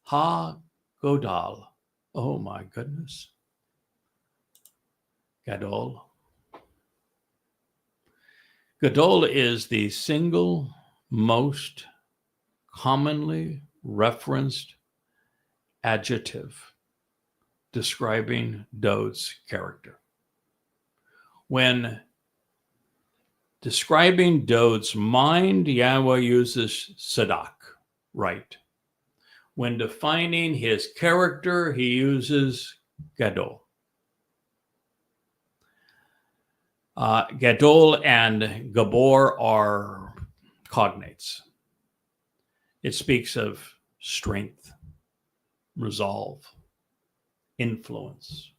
ha-godal. Oh my goodness. Gadol. Gadol is the single most commonly referenced adjective describing Dod's character. When describing Dod's mind, Yahweh uses Sadak, right. When defining his character, he uses Gadol. Gadol and Gabor are cognates. It speaks of strength, resolve, influence,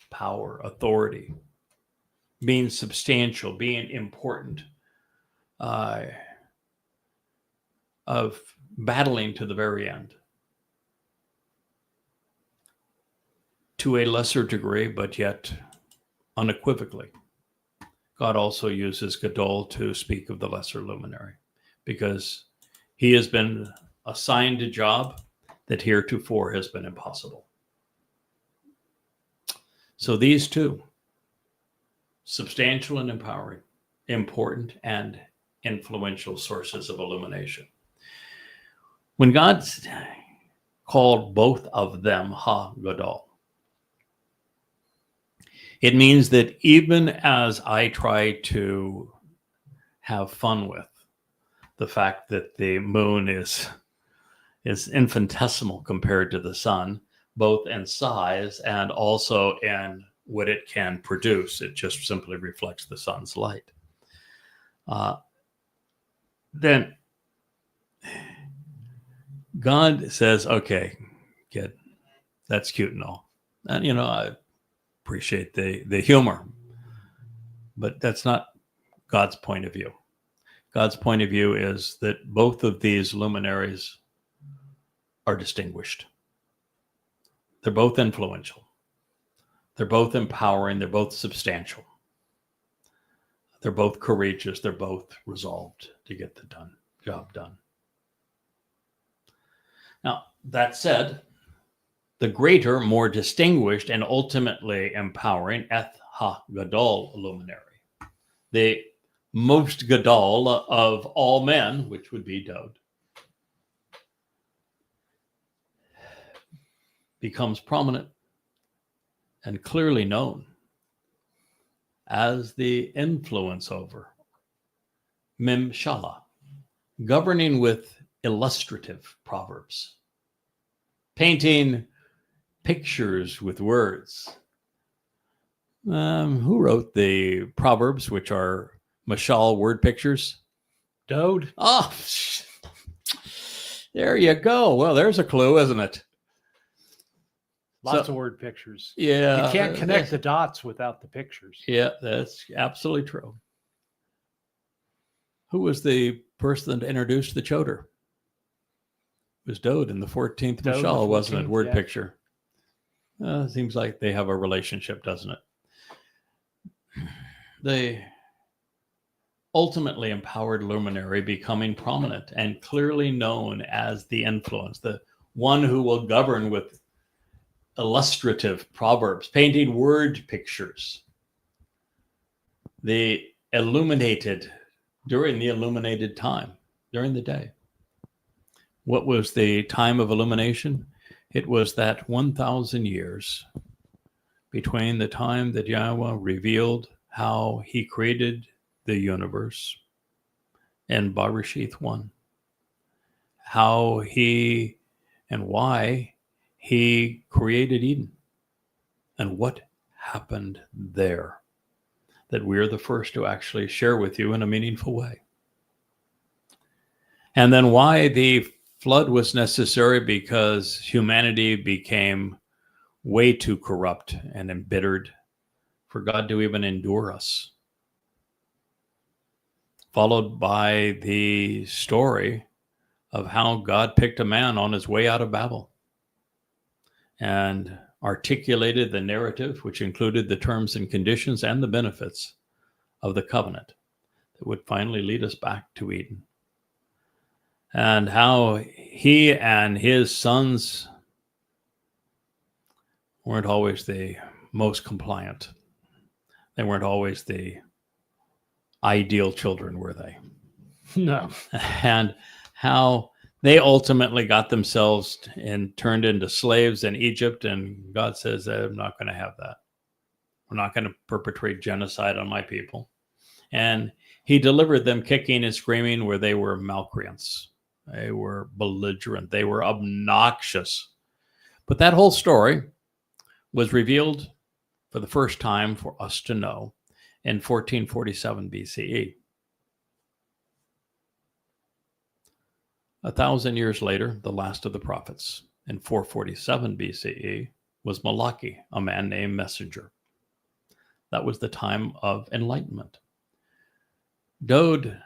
power, authority, being substantial, being important, of battling to the very end. To a lesser degree, but yet unequivocally, God also uses Gadol to speak of the lesser luminary, because he has been assigned a job that heretofore has been impossible. So these two, substantial and empowering, important and influential sources of illumination. When God called both of them Ha-Gadol, it means that even as I try to have fun with the fact that the moon is infinitesimal compared to the sun, both in size and also in what it can produce. It just simply reflects the sun's light. Then God says, okay, kid, that's cute and all. And, I appreciate the humor, but that's not God's point of view. God's point of view is that both of these luminaries are distinguished. They're both influential. They're both empowering. They're both substantial. They're both courageous. They're both resolved to get the job done. Now, that said, the greater, more distinguished, and ultimately empowering Eth Ha-Gadol luminary, the most Gadol of all men, which would be Dowd, becomes prominent and clearly known as the influence over Mimshala, governing with illustrative proverbs, painting pictures with words. Who wrote the proverbs, which are mashal word pictures? Dowd. Oh, there you go. Well, there's a clue, isn't it? Lots of word pictures. Yeah. You can't connect the dots without the pictures. Yeah, that's absolutely true. Who was the person that introduced the choder? It was Dowd in the 14th mashal, wasn't it? Word picture. Seems like they have a relationship, doesn't it? The ultimately empowered luminary becoming prominent and clearly known as the influence, the one who will govern with illustrative proverbs, painting word pictures, the illuminated during the illuminated time, during the day. What was the time of illumination? It was that 1,000 years between the time that Yahweh revealed how he created the universe in Bereshith 1, how he and why he created Eden, and what happened there that we're the first to actually share with you in a meaningful way. And then why the flood was necessary, because humanity became way too corrupt and embittered for God to even endure us. Followed by the story of how God picked a man on his way out of Babel and articulated the narrative, which included the terms and conditions and the benefits of the covenant that would finally lead us back to Eden. And how he and his sons weren't always the most compliant. They weren't always the ideal children, were they? No. And how they ultimately got themselves and turned into slaves in Egypt. And God says, I'm not going to have that. I'm not going to perpetrate genocide on my people. And he delivered them kicking and screaming where they were malcreants. They were belligerent. They were obnoxious. But that whole story was revealed for the first time for us to know in 1447 BCE. 1,000 years later, the last of the prophets, in 447 BCE, was Malachi, a man named Messenger. That was the time of enlightenment. Dowd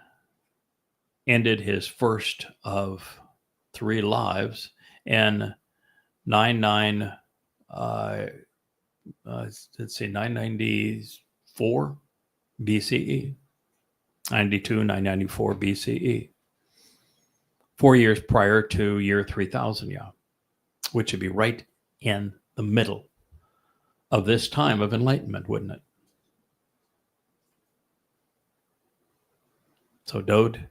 ended his first of 3 lives in 994 BCE, 92, 994 BCE. 4 years prior to year 3000, which would be right in the middle of this time of enlightenment, wouldn't it? So Dowd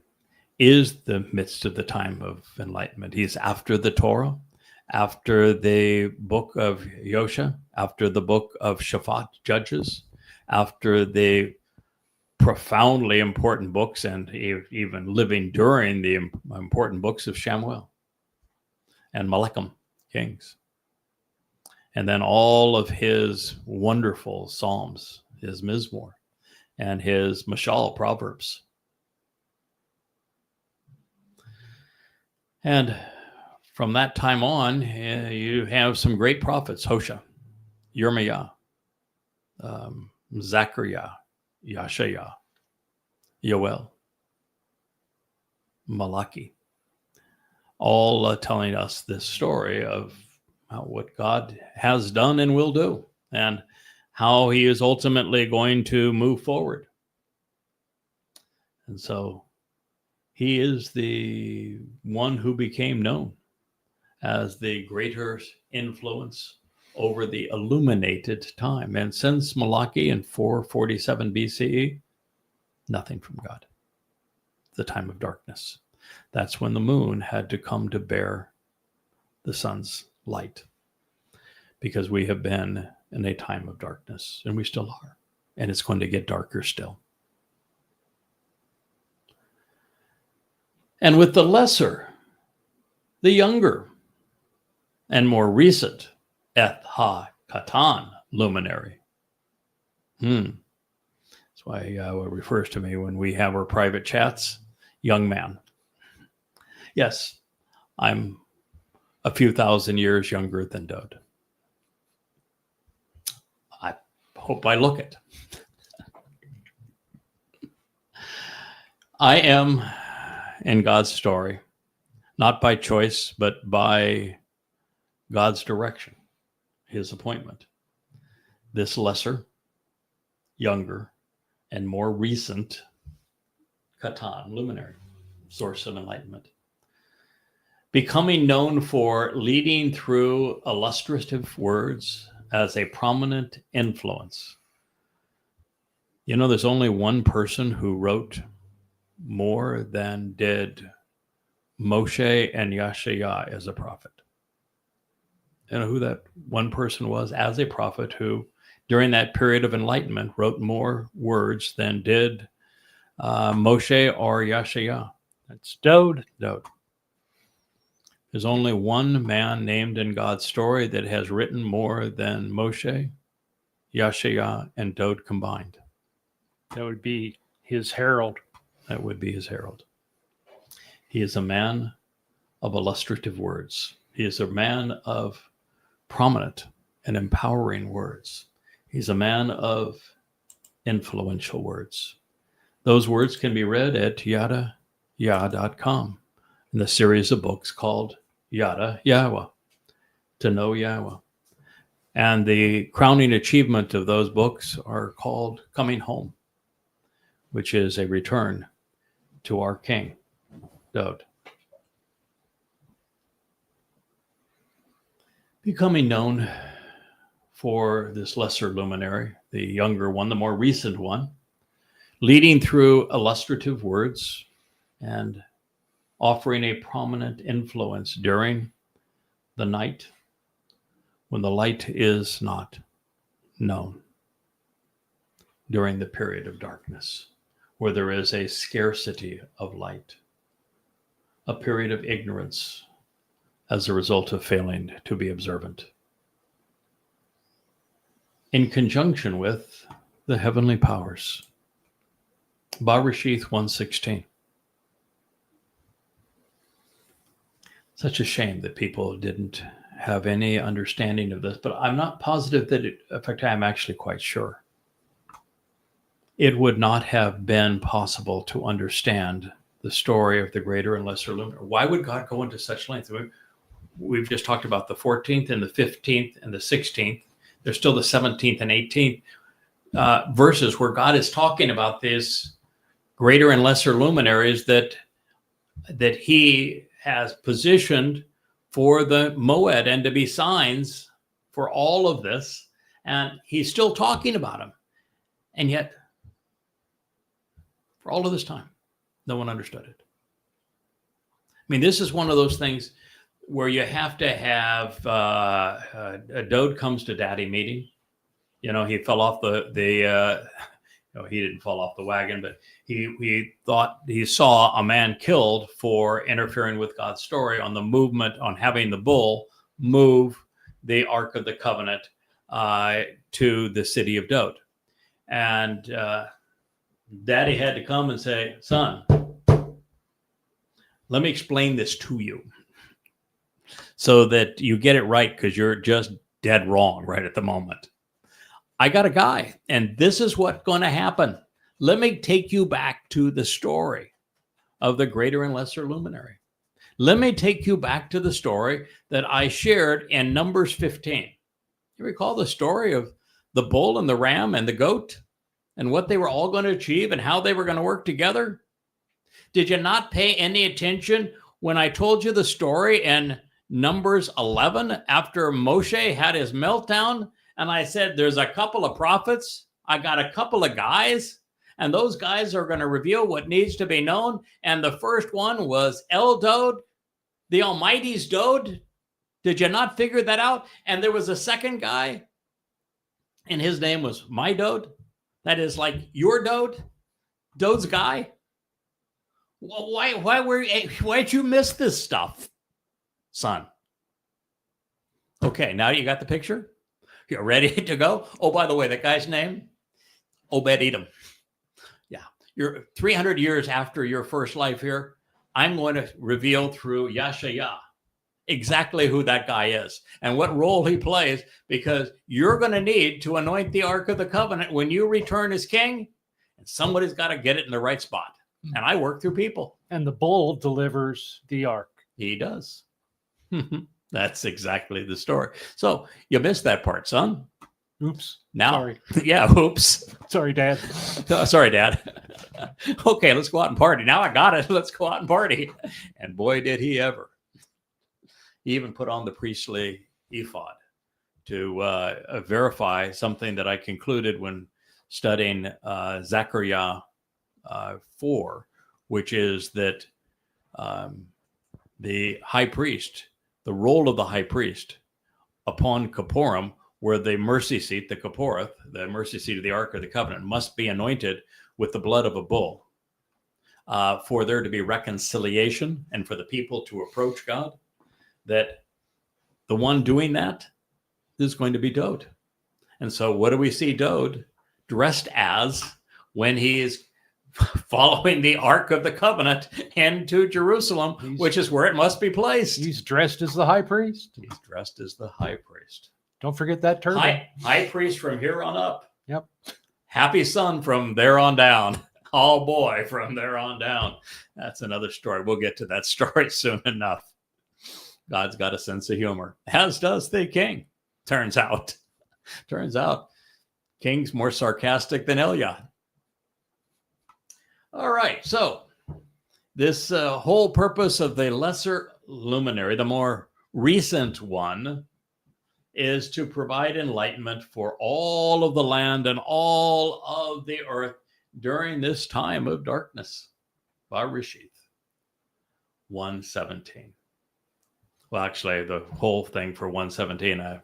is the midst of the time of enlightenment. He's after the Torah, after the book of Yosha, after the book of Shaphat, Judges, after the profoundly important books, and even living during the important books of Shamuel and Malachim, Kings. And then all of his wonderful Psalms, his Mizmor, and his Mashal, Proverbs. And from that time on, you have some great prophets: Hosea, Yirmiah, Zechariah, Yashaya, Yoel, Malachi, all telling us this story of what God has done and will do, and how he is ultimately going to move forward. And so he is the one who became known as the greater influence over the illuminated time. And since Malachi in 447 BCE, nothing from God. The time of darkness. That's when the moon had to come to bear the sun's light, because we have been in a time of darkness, and we still are, and it's going to get darker still. And with the lesser, the younger, and more recent Eth Ha-Katan luminary. That's why it refers to me when we have our private chats, young man. Yes, I'm a few thousand years younger than Dode. I hope I look it. I am in God's story, not by choice, but by God's direction, his appointment. This lesser, younger, and more recent Katan, luminary, source of enlightenment, becoming known for leading through illustrative words as a prominent influence. You know, there's only one person who wrote more than did Moshe and Yashaya as a prophet. You know who that one person was as a prophet who, during that period of enlightenment, wrote more words than did Moshe or Yashaya? That's Dode. Dode. There's only one man named in God's story that has written more than Moshe, Yashaya, and Dode combined. That would be his herald. That would be his herald. He is a man of illustrative words. He is a man of prominent and empowering words. He's a man of influential words. Those words can be read at yada.com in the series of books called Yada Yahweh, to know Yahweh. And the crowning achievement of those books are called Coming Home, which is a return to our King, Dode. Becoming known for this lesser luminary, the younger one, the more recent one, leading through illustrative words and offering a prominent influence during the night when the light is not known, during the period of darkness, where there is a scarcity of light, a period of ignorance as a result of failing to be observant. In conjunction with the heavenly powers. Barashith 1:16. Such a shame that people didn't have any understanding of this, but I'm not positive that in fact, I'm actually quite sure. It would not have been possible to understand the story of the greater and lesser luminary. Why would God go into such length? We've just talked about the 14th and the 15th and the 16th. There's still the 17th and 18th verses where God is talking about these greater and lesser luminaries that he has positioned for the Moed and to be signs for all of this. And he's still talking about them. And yet, for all of this time, no one understood it. I mean, this is one of those things where you have to have a Dode comes to daddy meeting. You know, he fell off he didn't fall off the wagon, but he thought he saw a man killed for interfering with God's story on the movement, on having the bull move the Ark of the Covenant to the city of Dode. And Daddy had to come and say, son, let me explain this to you so that you get it right, because you're just dead wrong right at the moment. I got a guy, and this is what's going to happen. Let me take you back to the story of the greater and lesser luminary. Let me take you back to the story that I shared in Numbers 15. You recall the story of the bull and the ram and the goat and what they were all going to achieve and how they were going to work together? Did you not pay any attention when I told you the story in Numbers 11 after Moshe had his meltdown? And I said, there's a couple of prophets. I got a couple of guys, and those guys are going to reveal what needs to be known. And the first one was El Dode, the Almighty's Dode. Did you not figure that out? And there was a second guy, and his name was my Dode. That is like your Dode, Dode's guy. Why'd you miss this stuff, son? Okay, now you got the picture? You're ready to go? Oh, by the way, that guy's name? Obed-Edom. Yeah, you're 300 years after your first life here. I'm going to reveal through Yashayah exactly who that guy is and what role he plays, because you're going to need to anoint the Ark of the Covenant when you return as king, and somebody's got to get it in the right spot. And I work through people. And the bull delivers the ark. He does. That's exactly the story. So you missed that part, son. Oops. Now, Sorry. Yeah, oops. Sorry, Dad. Sorry, Dad. Okay, let's go out and party. Now I got it. Let's go out and party. And boy, did he ever. He even put on the priestly ephod to verify something that I concluded when studying Zechariah 4, which is that the high priest, the role of the high priest upon Kippurim, where the mercy seat, the Kipporeth, the mercy seat of the Ark of the Covenant, must be anointed with the blood of a bull for there to be reconciliation and for the people to approach God, that the one doing that is going to be Dode. And so what do we see Dode dressed as when he is following the Ark of the Covenant into Jerusalem, which is where it must be placed? He's dressed as the high priest. He's dressed as the high priest. Don't forget that turban. High priest from here on up. Yep. Happy son from there on down. Oh boy, from there on down. That's another story. We'll get to that story soon enough. God's got a sense of humor, as does the king. Turns out, king's more sarcastic than Eliah. All right, so this whole purpose of the lesser luminary, the more recent one, is to provide enlightenment for all of the land and all of the earth during this time of darkness. Barishith 1:17. Well, actually, the whole thing for 1:17,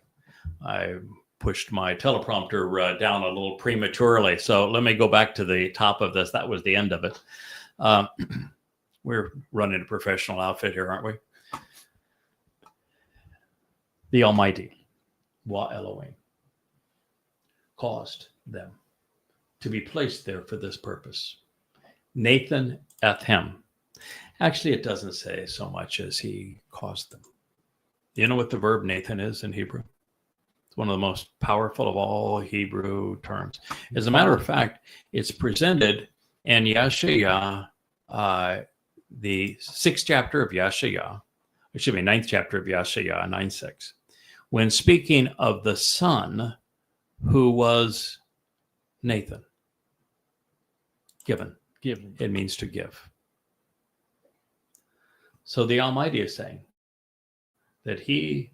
I pushed my teleprompter down a little prematurely. So let me go back to the top of this. That was the end of it. We're running a professional outfit here, aren't we? The Almighty, Wa Elohim, caused them to be placed there for this purpose. Nathan Ethem. Actually, it doesn't say so much as he caused them. You know what the verb Nathan is in Hebrew? It's one of the most powerful of all Hebrew terms. As a matter of fact, it's presented in Yashayah, the 6th chapter of Yashayah, excuse me, 9th chapter of Yashayah, 9:6, when speaking of the son who was Nathan. Given. It means to give. So the Almighty is saying that he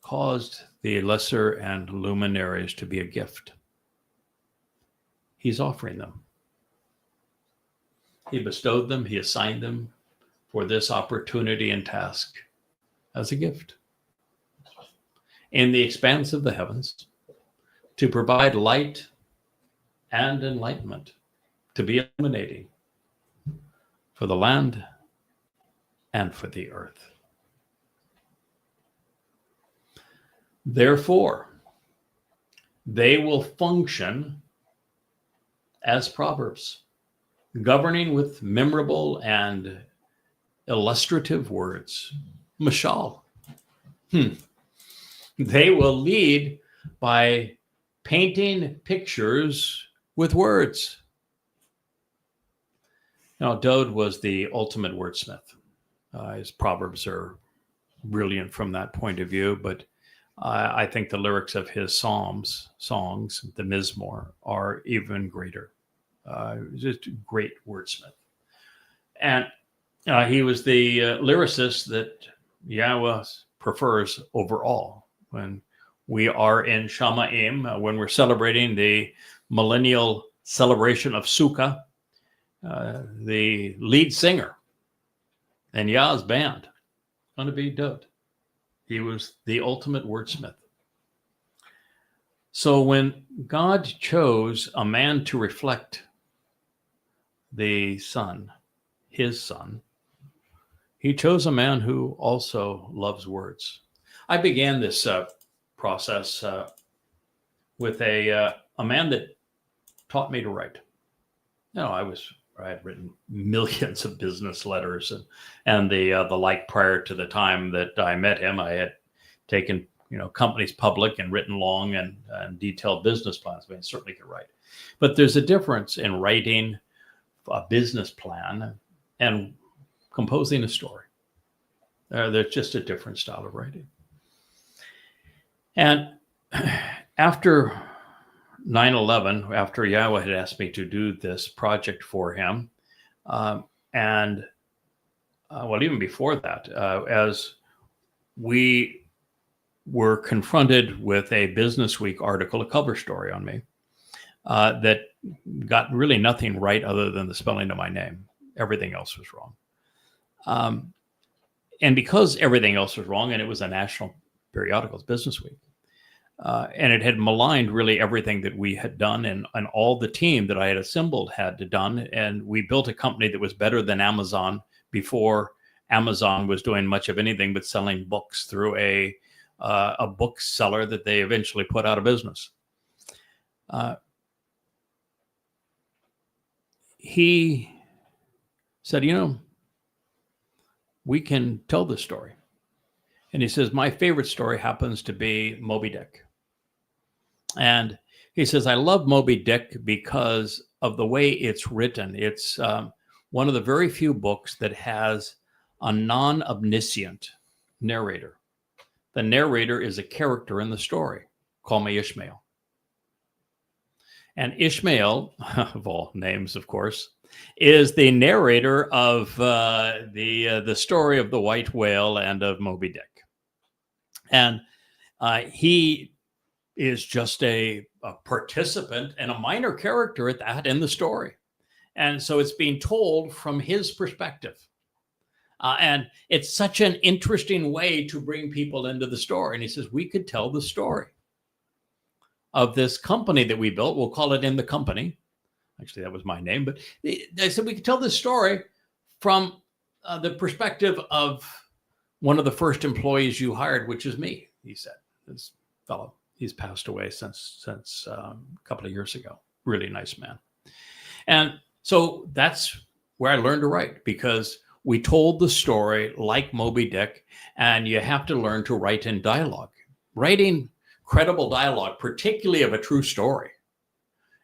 caused the lesser and luminaries to be a gift. He's offering them. He bestowed them, he assigned them for this opportunity and task as a gift in the expanse of the heavens, to provide light and enlightenment, to be illuminating for the land and for the earth. Therefore, they will function as proverbs, governing with memorable and illustrative words. Mashal. They will lead by painting pictures with words. Now, Dode was the ultimate wordsmith. His proverbs are brilliant from that point of view, but I think the lyrics of his songs, the Mizmor, are even greater. Just a great wordsmith. And he was the lyricist that Yahweh prefers overall. When we are in Shamaim, when we're celebrating the millennial celebration of Sukkah, the lead singer in Yah's band going to be Dode. He was the ultimate wordsmith. So when God chose a man to reflect the Son, his Son, he chose a man who also loves words. I began this process with a man that taught me to write. I had written millions of business letters and the like prior to the time that I met him. I had taken companies public and written long and detailed business plans. I mean, certainly could write, but there's a difference in writing a business plan and composing a story. There's just a different style of writing. And after 9/11, after Yahweh had asked me to do this project for him, even before that, as we were confronted with a Business Week article, a cover story on me, that got really nothing right other than the spelling of my name. Everything else was wrong. And because everything else was wrong, and it was a national periodical, Business Week, and it had maligned really everything that we had done and all the team that I had assembled had done. And we built a company that was better than Amazon before Amazon was doing much of anything but selling books through a bookseller that they eventually put out of business. He said, we can tell this story. And he says, my favorite story happens to be Moby Dick. And he says, I love Moby Dick because of the way it's written. It's one of the very few books that has a non-omniscient narrator. The narrator is a character in the story. Call me Ishmael. And Ishmael, of all names, of course, is the narrator of the story of the white whale and of Moby Dick. And he is just a participant and a minor character at that in the story. And so it's being told from his perspective. And it's such an interesting way to bring people into the story. And he says, we could tell the story of this company that we built. We'll call it In the Company. Actually, that was my name. But they said we could tell this story from the perspective of one of the first employees you hired, which is me, he said. This fellow, he's passed away since a couple of years ago. Really nice man. And so that's where I learned to write, because we told the story like Moby Dick, and you have to learn to write in dialogue. Writing credible dialogue, particularly of a true story,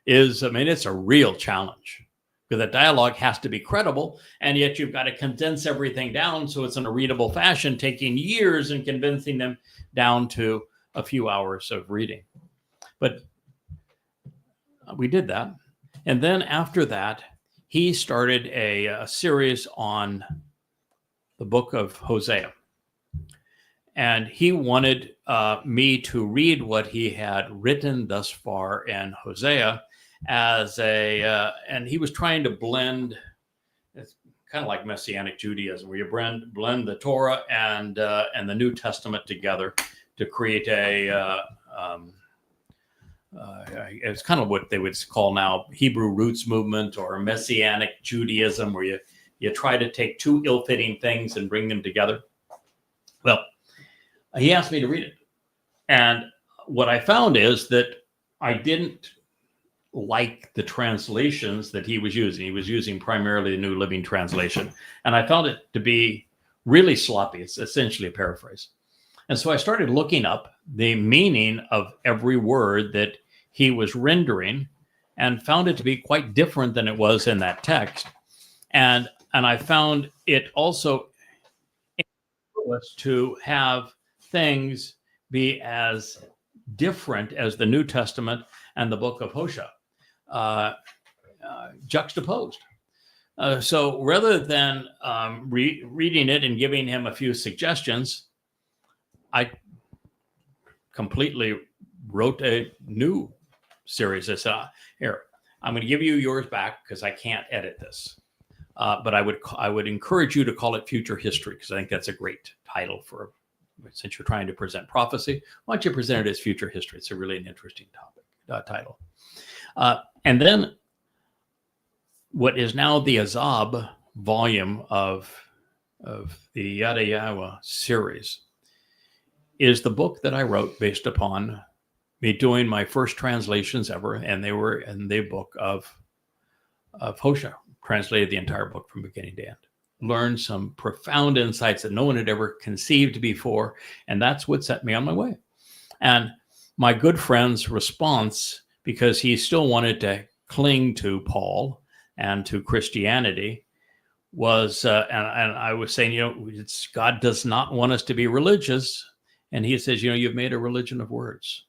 it's a real challenge, because that dialogue has to be credible, and yet you've got to condense everything down so it's in a readable fashion, taking years and condensing them down to a few hours of reading. But we did that. And then after that, he started a series on the book of Hosea. And he wanted me to read what he had written thus far in Hosea and he was trying to blend, it's kind of like Messianic Judaism, where you blend the Torah and the New Testament together to create it's kind of what they would call now Hebrew roots movement or Messianic Judaism, where you try to take two ill-fitting things and bring them together. Well, he asked me to read it. And what I found is that I didn't like the translations that he was using. He was using primarily the New Living Translation. And I found it to be really sloppy. It's essentially a paraphrase. And so I started looking up the meaning of every word that he was rendering and found it to be quite different than it was in that text. And I found it also to have things be as different as the New Testament and the book of Hosea, juxtaposed. So rather than reading it and giving him a few suggestions, I completely wrote a new series. I said, here, I'm going to give you yours back because I can't edit this. But I would encourage you to call it Future History, because I think that's a great title for, since you're trying to present prophecy, why don't you present it as Future History? It's a really an interesting title. And then what is now the Azab volume of the Yada Yahweh series is the book that I wrote based upon me doing my first translations ever, and they were in the book of Hosea. Translated the entire book from beginning to end. Learned some profound insights that no one had ever conceived before, and that's what set me on my way. And my good friend's response, because he still wanted to cling to Paul and to Christianity, was, and I was saying, God does not want us to be religious. And he says, you've made a religion of words.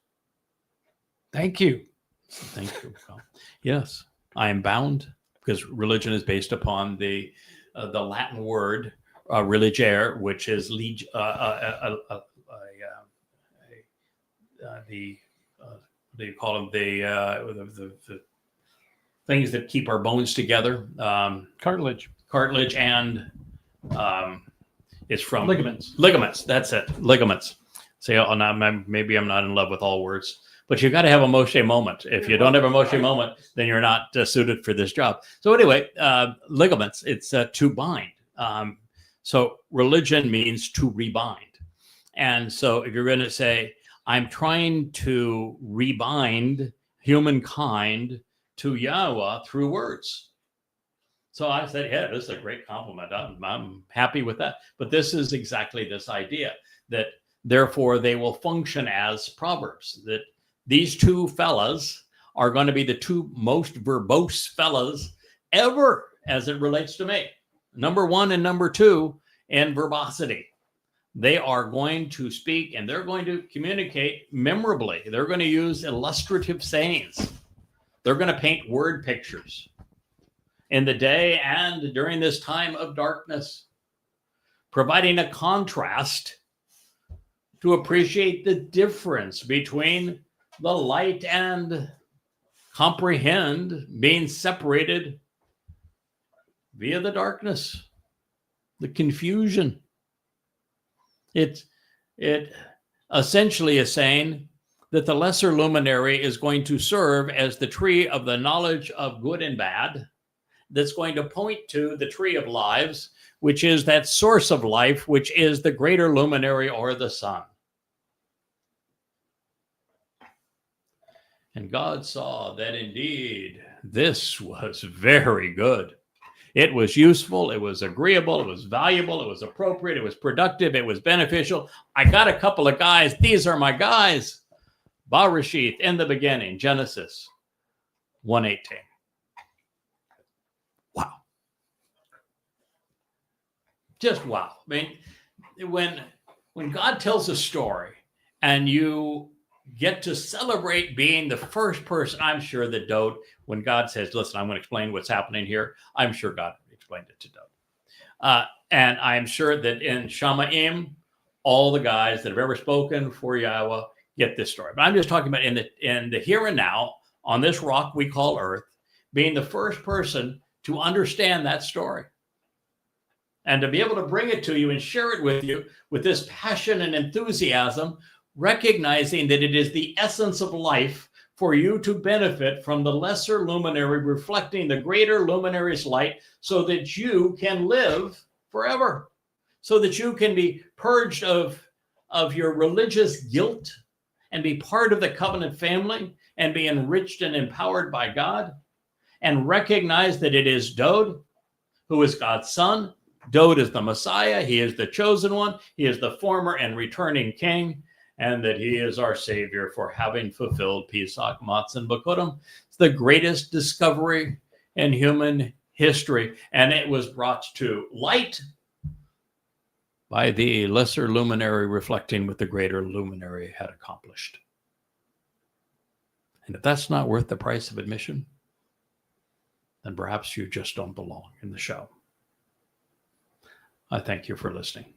Thank you. Thank you. Well, yes, I am bound, because religion is based upon the Latin word religere, which is they call them the things that keep our bones together. Cartilage, and it's from ligaments. Ligaments. That's it. Ligaments. Say, maybe I'm not in love with all words. But you got to have a Moshe moment. If you don't have a Moshe moment, then you're not suited for this job. So anyway, ligaments, it's to bind. So religion means to rebind. And so if you're going to say, I'm trying to rebind humankind to Yahweh through words. So I said, yeah, this is a great compliment. I'm happy with that. But this is exactly this idea that therefore they will function as proverbs, that these two fellas are going to be the two most verbose fellas ever as it relates to me. Number one and number two in verbosity. They are going to speak and they're going to communicate memorably. They're going to use illustrative sayings. They're going to paint word pictures in the day and during this time of darkness, providing a contrast to appreciate the difference between the light and comprehend being separated via the darkness, the confusion. It essentially is saying that the lesser luminary is going to serve as the tree of the knowledge of good and bad, that's going to point to the tree of lives, which is that source of life, which is the greater luminary or the sun. And God saw that indeed this was very good. It was useful, it was agreeable, it was valuable, it was appropriate, it was productive, it was beneficial. I got a couple of guys. These are my guys. Bereshith, in the beginning, Genesis 1:18. Wow. Just wow. I mean, when God tells a story and you get to celebrate being the first person, I'm sure that Dode, when God says, listen, I'm going to explain what's happening here, I'm sure God explained it to Dode. And I'm sure that in Shamaim, all the guys that have ever spoken for Yahweh get this story. But I'm just talking about in the here and now, on this rock we call Earth, being the first person to understand that story. And to be able to bring it to you and share it with you with this passion and enthusiasm, recognizing that it is the essence of life for you to benefit from the lesser luminary reflecting the greater luminary's light so that you can live forever, so that you can be purged of your religious guilt and be part of the covenant family and be enriched and empowered by God, and recognize that it is Dode who is God's son. Dode is the Messiah. He is the chosen one. He is the former and returning king, and that he is our savior for having fulfilled Pesach Matzon Bekurim. It's the greatest discovery in human history, and it was brought to light by the lesser luminary reflecting what the greater luminary had accomplished. And if that's not worth the price of admission, then perhaps you just don't belong in the show. I thank you for listening.